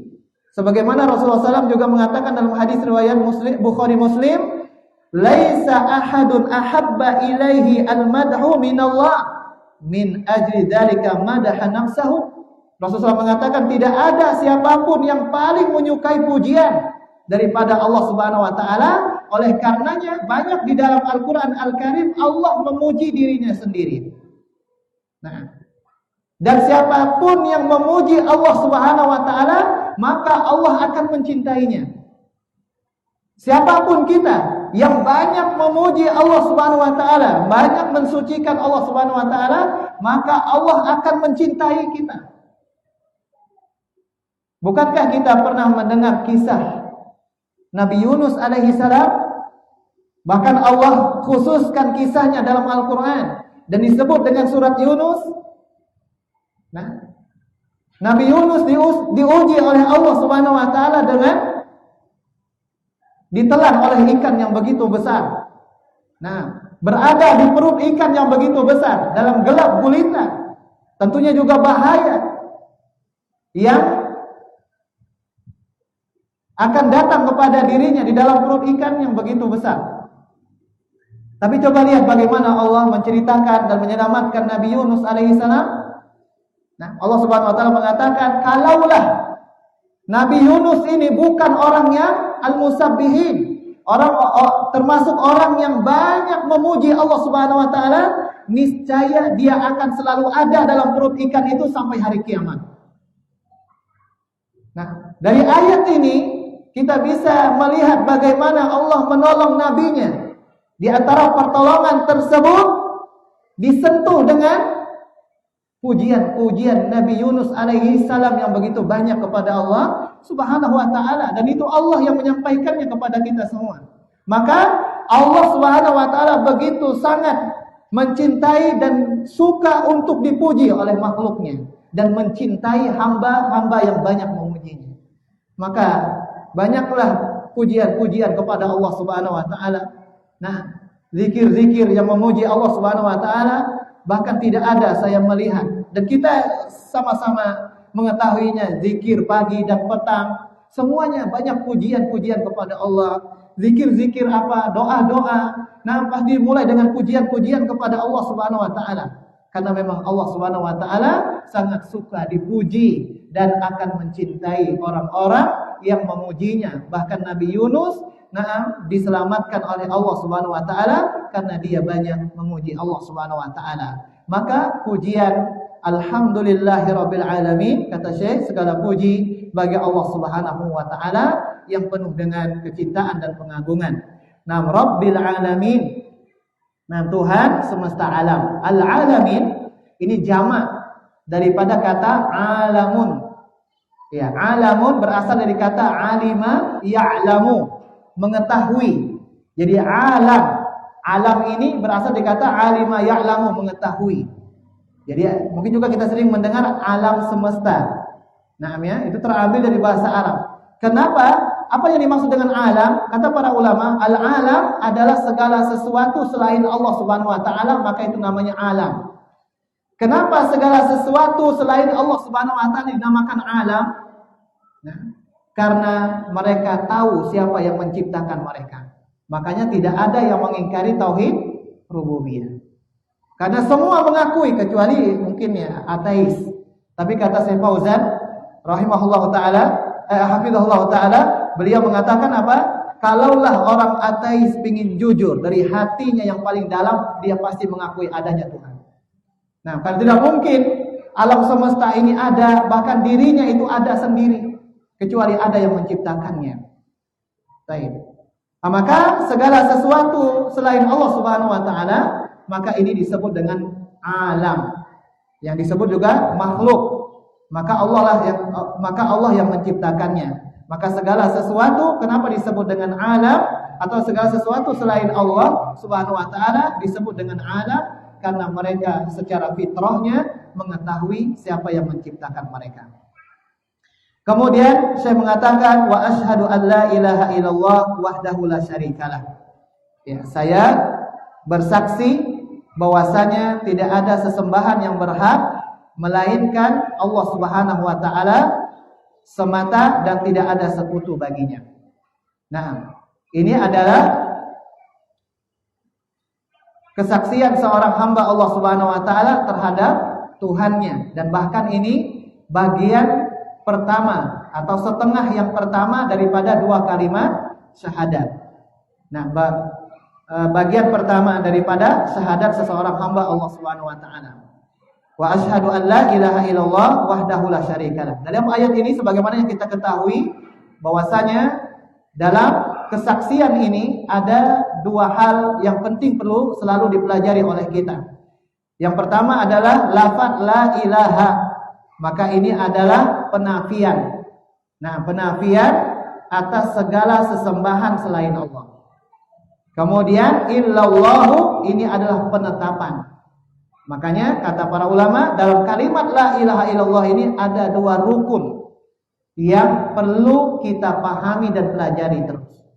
S1: Sebagaimana Rasulullah SAW juga mengatakan dalam hadis riwayat Bukhari Muslim, laisa ahadun ahabba ilaihi al-madhu minallah min ajli dzalika madaha nafsahu. Rasulullah mengatakan tidak ada siapapun yang paling menyukai pujian daripada Allah Subhanahu wa taala. Oleh karenanya banyak di dalam Al-Qur'an Al-Karim Allah memuji dirinya sendiri. Nah, dan siapapun yang memuji Allah Subhanahu wa taala, maka Allah akan mencintainya. Siapapun kita yang banyak memuji Allah Subhanahu wa taala, banyak mensucikan Allah Subhanahu wa taala, maka Allah akan mencintai kita. Bukankah kita pernah mendengar kisah Nabi Yunus alaihi salam? Bahkan Allah khususkan kisahnya dalam Al-Qur'an dan disebut dengan surat Yunus. Nah, Nabi Yunus diuji oleh Allah Subhanahu wa taala dengan ditelan oleh ikan yang begitu besar. Nah, berada di perut ikan yang begitu besar dalam gelap gulita. Tentunya juga bahaya yang akan datang kepada dirinya di dalam perut ikan yang begitu besar. Tapi coba lihat bagaimana Allah menceritakan dan menyelamatkan Nabi Yunus alaihi salam. Nah, Allah Subhanahu wa taala mengatakan, kalaulah Nabi Yunus ini bukan orang yang al-musabbihin, termasuk orang yang banyak memuji Allah Subhanahu wa taala, niscaya dia akan selalu ada dalam perut ikan itu sampai hari kiamat. Nah, dari ayat ini kita bisa melihat bagaimana Allah menolong nabinya. Di antara pertolongan tersebut disentuh dengan pujian-pujian Nabi Yunus alaihi salam yang begitu banyak kepada Allah Subhanahu wa taala, dan itu Allah yang menyampaikannya kepada kita semua. Maka Allah Subhanahu wa taala begitu sangat mencintai dan suka untuk dipuji oleh makhluknya dan mencintai hamba-hamba yang banyak memujinya. Maka banyaklah pujian-pujian kepada Allah Subhanahu wa taala. Nah, zikir-zikir yang memuji Allah Subhanahu wa taala bahkan tidak ada saya melihat, dan kita sama-sama mengetahuinya, zikir pagi dan petang semuanya banyak pujian-pujian kepada Allah. Zikir-zikir apa, doa-doa, nah pasti dimulai dengan pujian-pujian kepada Allah Subhanahu wa taala. Karena memang Allah Subhanahu wa taala sangat suka dipuji dan akan mencintai orang-orang yang memujinya. Bahkan Nabi Yunus diselamatkan oleh Allah Subhanahu wa taala karena dia banyak memuji Allah Subhanahu wa taala. Maka pujian alhamdulillahirabbil alamin, kata Syekh, segala puji bagi Allah Subhanahu wa taala yang penuh dengan kecintaan dan pengagungan. Rabbil alamin. Tuhan semesta alam. Al-alamin ini jamak daripada kata alamun. Ya, alamun berasal dari kata alima ya'lamu, mengetahui. Jadi alam ini berasal dari kata alima ya'lamu, mengetahui. Jadi mungkin juga kita sering mendengar alam semesta. Itu terambil dari bahasa Arab. Kenapa? Apa yang dimaksud dengan alam? Kata para ulama, al-alam adalah segala sesuatu selain Allah Subhanahu wa taala, maka itu namanya alam. Kenapa segala sesuatu selain Allah Subhanahu wa taala dinamakan alam? Karena mereka tahu siapa yang menciptakan mereka. Makanya tidak ada yang mengingkari tauhid rububiyah. Karena semua mengakui kecuali mungkin ya ateis. Tapi kata Syekh Fauzan rahimahullahu taala, hafizahullahu taala, beliau mengatakan apa? Kalaulah orang ateis ingin jujur dari hatinya yang paling dalam, dia pasti mengakui adanya Tuhan. Karena tidak mungkin alam semesta ini ada, bahkan dirinya itu ada sendiri, kecuali ada yang menciptakannya. Baik. Maka segala sesuatu selain Allah Subhanahu wa taala, maka ini disebut dengan alam. Yang disebut juga makhluk. Maka Allah yang menciptakannya. Maka segala sesuatu kenapa disebut dengan alam atau segala sesuatu selain Allah Subhanahu wa taala disebut dengan alam? Karena mereka secara fitrahnya mengetahui siapa yang menciptakan mereka. Kemudian saya mengatakan wa asyhadu an la ilaha illallah wahdahu la syarikalah. Ya, saya bersaksi bahwasanya tidak ada sesembahan yang berhak melainkan Allah Subhanahu wa taala semata dan tidak ada sekutu baginya. Ini adalah kesaksian seorang hamba Allah Subhanahu wa taala terhadap Tuhannya, dan bahkan ini bagian pertama atau setengah yang pertama daripada dua kalimat syahadat. Bagian pertama daripada syahadat seseorang hamba Allah Subhanahu wa taala. Wa asyhadu an la ilaha illallah wahdahu la syarikalah. Dalam ayat ini sebagaimana yang kita ketahui bahwasanya dalam kesaksian ini ada dua hal yang penting perlu selalu dipelajari oleh kita. Yang pertama adalah lafaz la ilaha. Maka ini adalah penafian. Penafian atas segala sesembahan selain Allah. Kemudian illallahu ini adalah penetapan. Makanya kata para ulama dalam kalimat la ilaha illallah ini ada dua rukun yang perlu kita pahami dan pelajari terus.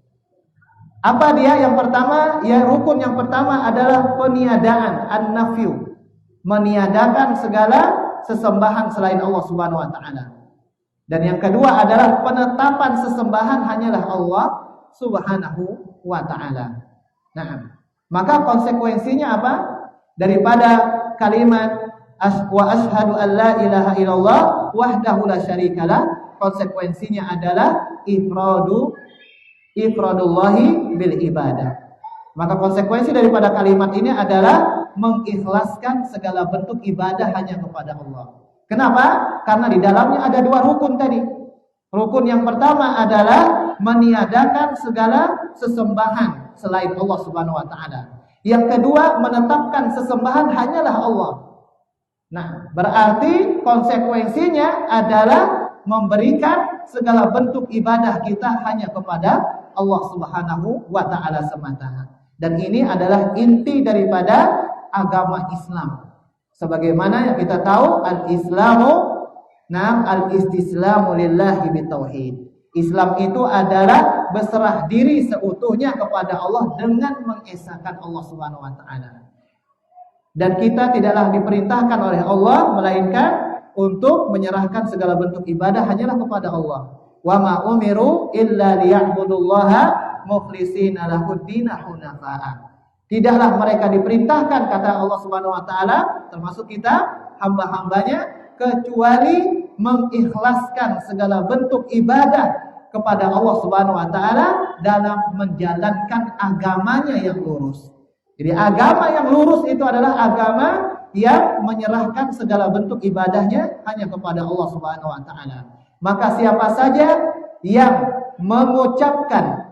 S1: Apa dia? Yang pertama, rukun yang pertama adalah peniadaan, an-nafyu. Meniadakan segala sesembahan selain Allah Subhanahu wa taala. Dan yang kedua adalah penetapan sesembahan hanyalah Allah Subhanahu wa taala. Maka konsekuensinya apa? Daripada kalimat wa asyhadu an la ilaha illallah wahdahu la syarikalah, konsekuensinya adalah ifradullahi bil ibadah. Maka konsekuensi daripada kalimat ini adalah mengikhlaskan segala bentuk ibadah hanya kepada Allah. Kenapa? Karena di dalamnya ada dua rukun tadi. Rukun yang pertama adalah meniadakan segala sesembahan selain Allah Subhanahu wa taala. Yang kedua, menetapkan sesembahan hanyalah Allah. Berarti konsekuensinya adalah memberikan segala bentuk ibadah kita hanya kepada Allah Subhanahu wa taala semata. Dan ini adalah inti daripada agama Islam. Sebagaimana yang kita tahu, al-istislamu lillahi bitauhid. Islam itu adalah berserah diri seutuhnya kepada Allah dengan mengesahkan Allah Subhanahu wa taala. Dan kita tidaklah diperintahkan oleh Allah melainkan untuk menyerahkan segala bentuk ibadah hanyalah kepada Allah. Wa ma umiru illa liya'budullaha mukhlishina lahud-dina hunafa'a. Tidaklah mereka diperintahkan, kata Allah Subhanahu wa taala, termasuk kita hamba-hambanya, kecuali mengikhlaskan segala bentuk ibadah kepada Allah Subhanahu wa taala dalam menjalankan agamanya yang lurus. Jadi agama yang lurus itu adalah agama yang menyerahkan segala bentuk ibadahnya hanya kepada Allah Subhanahu wa taala. Maka siapa saja yang mengucapkan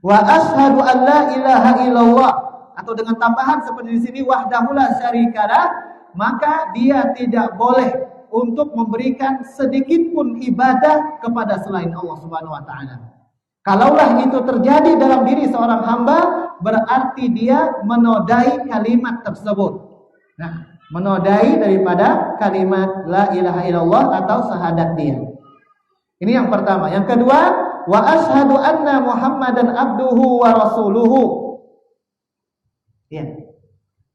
S1: wa asyhadu an la ilaha illallah atau dengan tambahan seperti di sini wahdahu la syarikalah, maka dia tidak boleh untuk memberikan sedikit pun ibadah kepada selain Allah Subhanahu wa taala. Kalaulah itu terjadi dalam diri seorang hamba, berarti dia menodai kalimat tersebut. Nah, menodai daripada kalimat la ilaha illallah atau syahadat dia. Ini yang pertama. Yang kedua, wa asyhadu anna Muhammadan abduhu wa rasuluhu. Ya.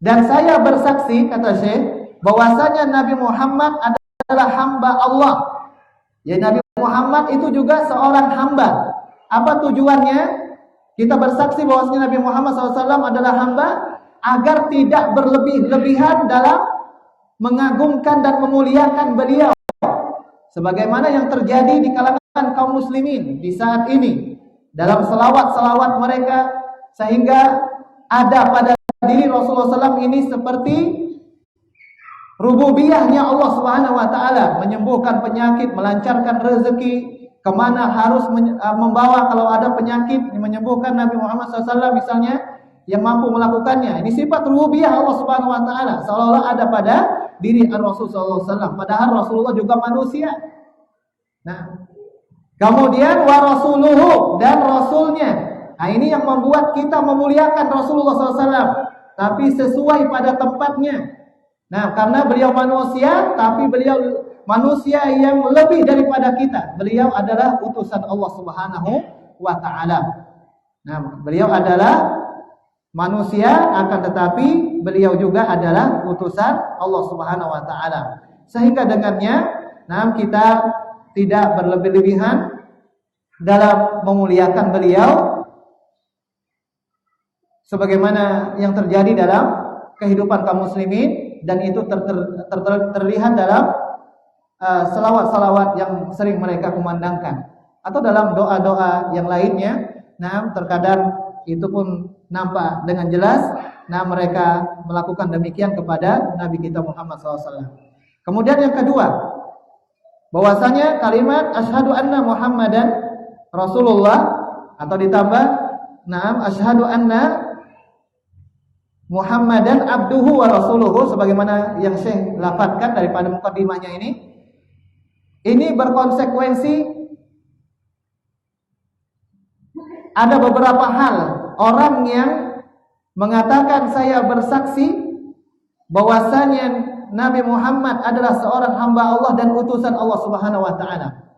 S1: Dan saya bersaksi, kata Syekh, bahwasanya Nabi Muhammad adalah hamba Allah. Ya, Nabi Muhammad itu juga seorang hamba. Apa tujuannya? Kita bersaksi bahwasanya Nabi Muhammad SAW adalah hamba agar tidak berlebih-lebihan dalam mengagungkan dan memuliakan beliau. Sebagaimana yang terjadi di kalangan kaum muslimin di saat ini dalam selawat-selawat mereka, sehingga ada pada diri Rasulullah SAW ini seperti rububiyahnya Allah Subhanahu wa taala, menyembuhkan penyakit, melancarkan rezeki, kemana harus membawa kalau ada penyakit, menyembuhkan. Nabi Muhammad SAW misalnya yang mampu melakukannya. Ini sifat rububiyah Allah Subhanahu wa taala, seolah-olah ada pada diri Rasulullah SAW, padahal Rasulullah juga manusia. Nah, kemudian wa rasuluhu, dan rasulnya. Nah, ini yang membuat kita memuliakan Rasulullah SAW, tapi sesuai pada tempatnya. Nah, karena beliau manusia, tapi beliau manusia yang lebih daripada kita. Beliau adalah utusan Allah Subhanahu wa taala. Nah, beliau adalah manusia, akan tetapi beliau juga adalah utusan Allah Subhanahu wa taala. Sehingga dengannya, nah, kita tidak berlebih-lebihan dalam memuliakan beliau sebagaimana yang terjadi dalam kehidupan kaum muslimin, dan itu terlihat dalam selawat-selawat yang sering mereka kumandangkan atau dalam doa-doa yang lainnya. Nah, terkadang itu pun nampak dengan jelas. Nah, mereka melakukan demikian kepada Nabi kita Muhammad SAW. Kemudian yang kedua, bahwasanya kalimat asyhadu anna Muhammadan Rasulullah, atau ditambah na'am asyhadu anna Muhammadan abduhu wa rasuluhu, sebagaimana yang Syekh lafadzkan daripada mukadimahnya ini berkonsekuensi. Ada beberapa hal orang yang mengatakan saya bersaksi bahwasanya Nabi Muhammad adalah seorang hamba Allah dan utusan Allah Subhanahu wa taala.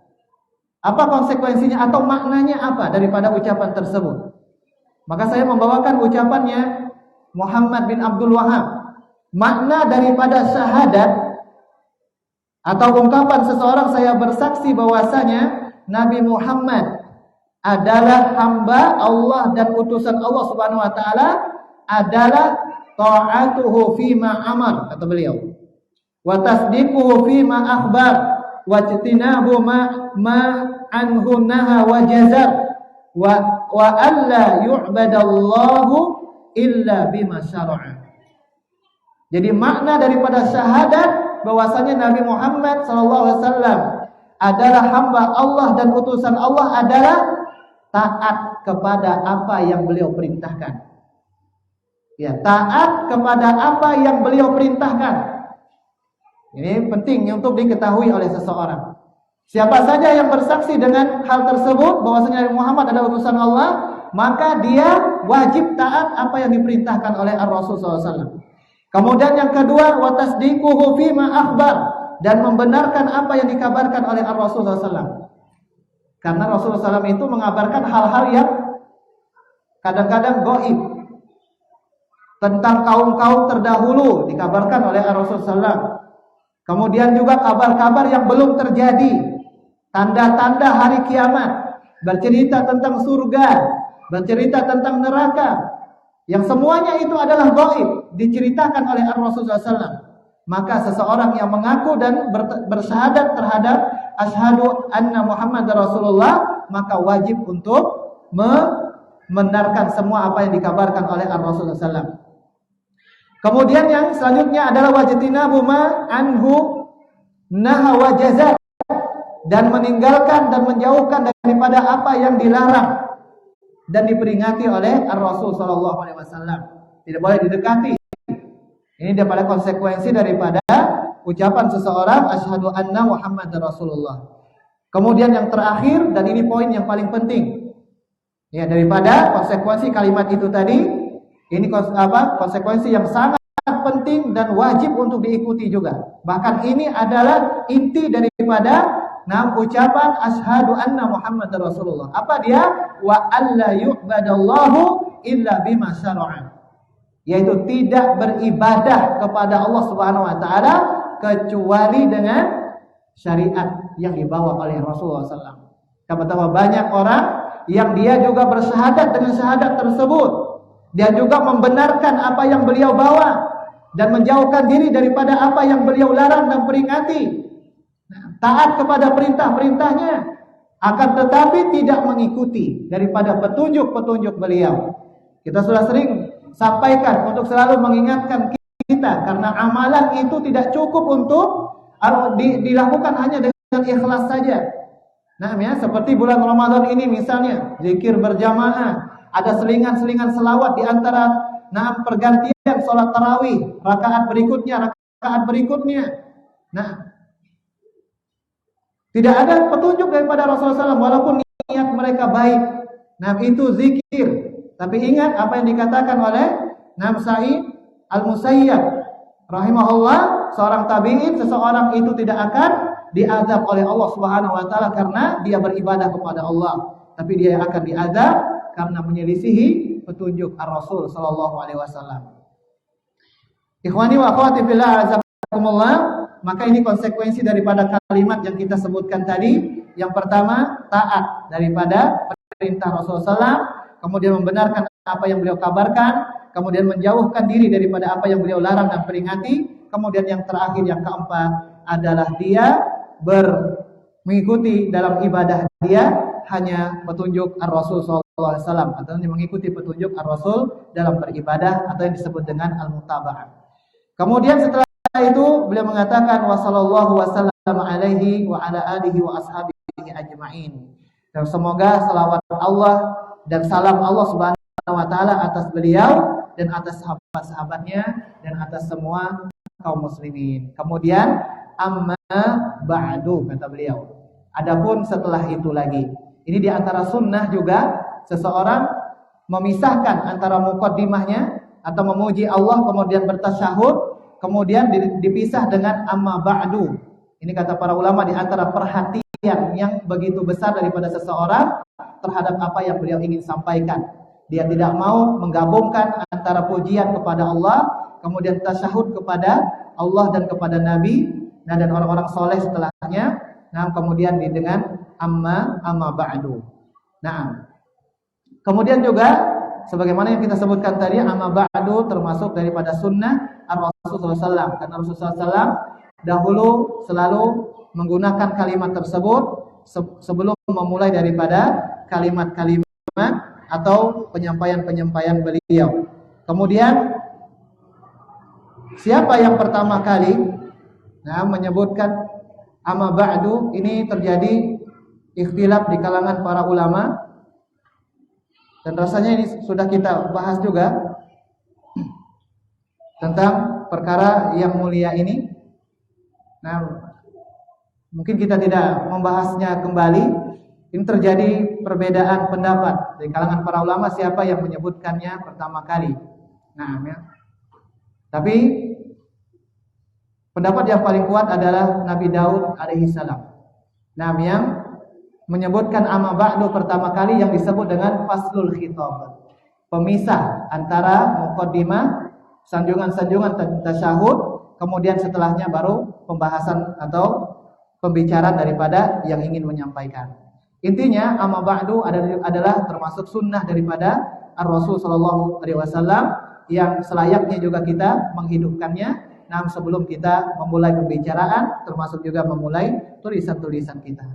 S1: Apa konsekuensinya atau maknanya apa daripada ucapan tersebut? Maka saya membawakan ucapannya Muhammad bin Abdul Wahab. Makna daripada syahadat atau ungkapan seseorang saya bersaksi bahwasanya Nabi Muhammad adalah hamba Allah dan utusan Allah Subhanahu wa taala adalah ta'atuhu fima amar, kata beliau, wa tasdiquhu fima akhbar, wa tinabu ma anhu naha wa jazar, wa alla yu'badallahu illa bima syara'a. Jadi makna daripada syahadat bahwasanya Nabi Muhammad SAW adalah hamba Allah dan utusan Allah adalah taat kepada apa yang beliau perintahkan. Ya, taat kepada apa yang beliau perintahkan. Ini penting untuk diketahui oleh seseorang. Siapa saja yang bersaksi dengan hal tersebut bahwasanya Nabi Muhammad adalah utusan Allah, maka dia wajib taat apa yang diperintahkan oleh Ar-Rasul SAW. Kemudian yang kedua, wa tasdiquhu fima akhbar, dan membenarkan apa yang dikabarkan oleh Ar-Rasul SAW. Karena Rasulullah SAW itu mengabarkan hal-hal yang kadang-kadang gaib tentang kaum-kaum terdahulu, dikabarkan oleh Ar-Rasul SAW. Kemudian juga kabar-kabar yang belum terjadi, tanda-tanda hari kiamat, bercerita tentang surga, bercerita tentang neraka, yang semuanya itu adalah gaib, diceritakan oleh Ar-Rasul SAW. Maka seseorang yang mengaku dan bersyahadat terhadap asyhadu anna Muhammadar Rasulullah, maka wajib untuk membenarkan semua apa yang dikabarkan oleh Rasulullah SAW. Kemudian yang selanjutnya adalah wajtinabu ma anhu naha wa jazaa, dan meninggalkan dan menjauhkan daripada apa yang dilarang dan diperingati oleh Rasul sallallahu alaihi wasallam. Tidak boleh didekati. Ini daripada konsekuensi daripada ucapan seseorang asyhadu anna Muhammadar Rasulullah. Kemudian yang terakhir, dan ini poin yang paling penting, ya, daripada konsekuensi kalimat itu tadi, ini konsekuensi yang sangat penting dan wajib untuk diikuti juga. Bahkan ini adalah inti daripada ucapan asyhadu anna Muhammadar Rasulullah. Apa dia? Wa alla yu'badallahu illa bima syara'a. Yaitu tidak beribadah kepada Allah Subhanahu wa taala kecuali dengan syariat yang dibawa oleh Rasulullah SAW. Betapa banyak orang yang dia juga bersyahadat dengan syahadat tersebut. Dia juga membenarkan apa yang beliau bawa dan menjauhkan diri daripada apa yang beliau larang dan peringati. Taat kepada perintah-perintahnya, akan tetapi tidak mengikuti daripada petunjuk-petunjuk beliau. Kita sudah sering sampaikan untuk selalu mengingatkan kita, karena amalan itu tidak cukup untuk dilakukan hanya dengan ikhlas saja. Nah, ya, seperti bulan Ramadan ini misalnya, zikir berjamaah, ada selingan-selingan selawat di antara pergantian sholat tarawih, rakaat berikutnya. Nah, tidak ada petunjuk daripada Rasulullah SAW walaupun niat mereka baik. Nah, itu zikir. Tapi ingat apa yang dikatakan oleh Sa'id Al-Musayyab rahimahullah, seorang tabi'in, seseorang itu tidak akan diazab oleh Allah Subhanahu wa taala karena dia beribadah kepada Allah, tapi dia akan diazab karena menyelisihi petunjuk Ar-Rasul sallallahu alaihi wasallam. Ikhwani wa akhwati fillah, azakumullah. Maka ini konsekuensi daripada kalimat yang kita sebutkan tadi. Yang pertama, taat daripada perintah Rasulullah SAW, kemudian membenarkan apa yang beliau kabarkan, kemudian menjauhkan diri daripada apa yang beliau larang dan peringati. Kemudian yang terakhir, yang keempat adalah dia mengikuti dalam ibadah dia hanya petunjuk Ar-Rasul SAW, atau mengikuti petunjuk Ar-Rasul dalam beribadah, atau yang disebut dengan al-mutaba'ah. Kemudian setelah itu beliau mengatakan wa sallallahu wasallam alaihi wa ala alihi wa ashabihi ajma'in. Dan semoga selawat Allah dan salam Allah Subhanahu wa taala atas beliau dan atas sahabat-sahabatnya dan atas semua kaum muslimin. Kemudian amma ba'du, kata beliau. Adapun setelah itu lagi. Ini di antara sunnah juga seseorang memisahkan antara muqaddimahnya atau memuji Allah kemudian bertasyahud, kemudian dipisah dengan amma ba'du. Ini kata para ulama di antara perhatian yang begitu besar daripada seseorang terhadap apa yang beliau ingin sampaikan. Dia tidak mau menggabungkan antara pujian kepada Allah, kemudian tasyahud kepada Allah dan kepada Nabi, dan orang-orang soleh setelahnya. Nah, kemudian dengan amma ba'du. Nah, kemudian juga sebagaimana yang kita sebutkan tadi, amma ba'du termasuk daripada sunnah Rasulullah SAW. Karena Rasulullah SAW dahulu selalu menggunakan kalimat tersebut sebelum memulai daripada kalimat-kalimat atau penyampaian-penyampaian beliau. Kemudian siapa yang pertama kali menyebutkan amma ba'du, ini terjadi ikhtilaf di kalangan para ulama. Dan rasanya ini sudah kita bahas juga tentang perkara yang mulia ini. Nah, mungkin kita tidak membahasnya kembali. Ini terjadi perbedaan pendapat di kalangan para ulama siapa yang menyebutkannya pertama kali. Nah, ya. Tapi pendapat yang paling kuat adalah Nabi Daud alaihi salam. Nah, yang menyebutkan amma ba'du pertama kali yang disebut dengan faslul khitab, pemisah antara muqaddimah, sanjungan-sanjungan tasyahud, kemudian setelahnya baru pembahasan atau pembicaraan daripada yang ingin menyampaikan. Intinya amma ba'du adalah termasuk sunnah daripada Ar-Rasul sallallahu alaihi wasallam yang selayaknya juga kita menghidupkannya, Nah, sebelum kita memulai pembicaraan, termasuk juga memulai tulisan-tulisan kita.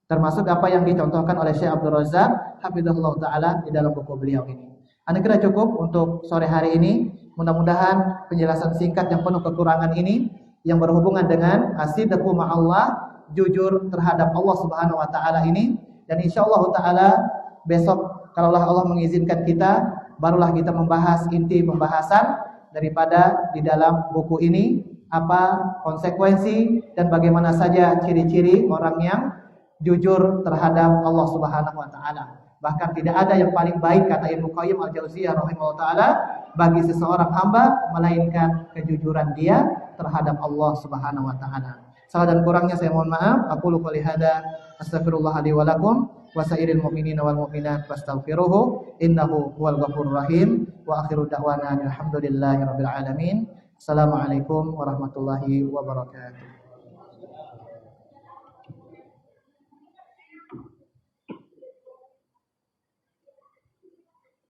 S1: Termasuk apa yang dicontohkan oleh Syekh Abdul Razak hafizahullah taala di dalam buku beliau ini. Anda kira cukup untuk sore hari ini. Mudah-mudahan penjelasan singkat yang penuh kekurangan ini yang berhubungan dengan as-sidqu ma'allah, jujur terhadap Allah Subhanahu wa taala ini, dan insyaallah taala besok kalaulah Allah mengizinkan kita, barulah kita membahas inti pembahasan daripada di dalam buku ini, apa konsekuensi dan bagaimana saja ciri-ciri orang yang jujur terhadap Allah Subhanahu wa taala. Bahkan tidak ada yang paling baik, kata Ibnu Qayyim Al-Jauziyah rahimahullah taala, bagi seseorang hamba melainkan kejujuran dia terhadap Allah Subhanahu wa taala. Salah dan kurangnya saya mohon maaf. Aqulu qouli hadza astaghfirullah li wa lakum wa sairil mu'minina wal mu'minat fastaghfiruhu innahu huwal ghafurur rahim wa akhiru da'wana alhamdulillahi rabbil alamin. Assalamualaikum warahmatullahi wabarakatuh.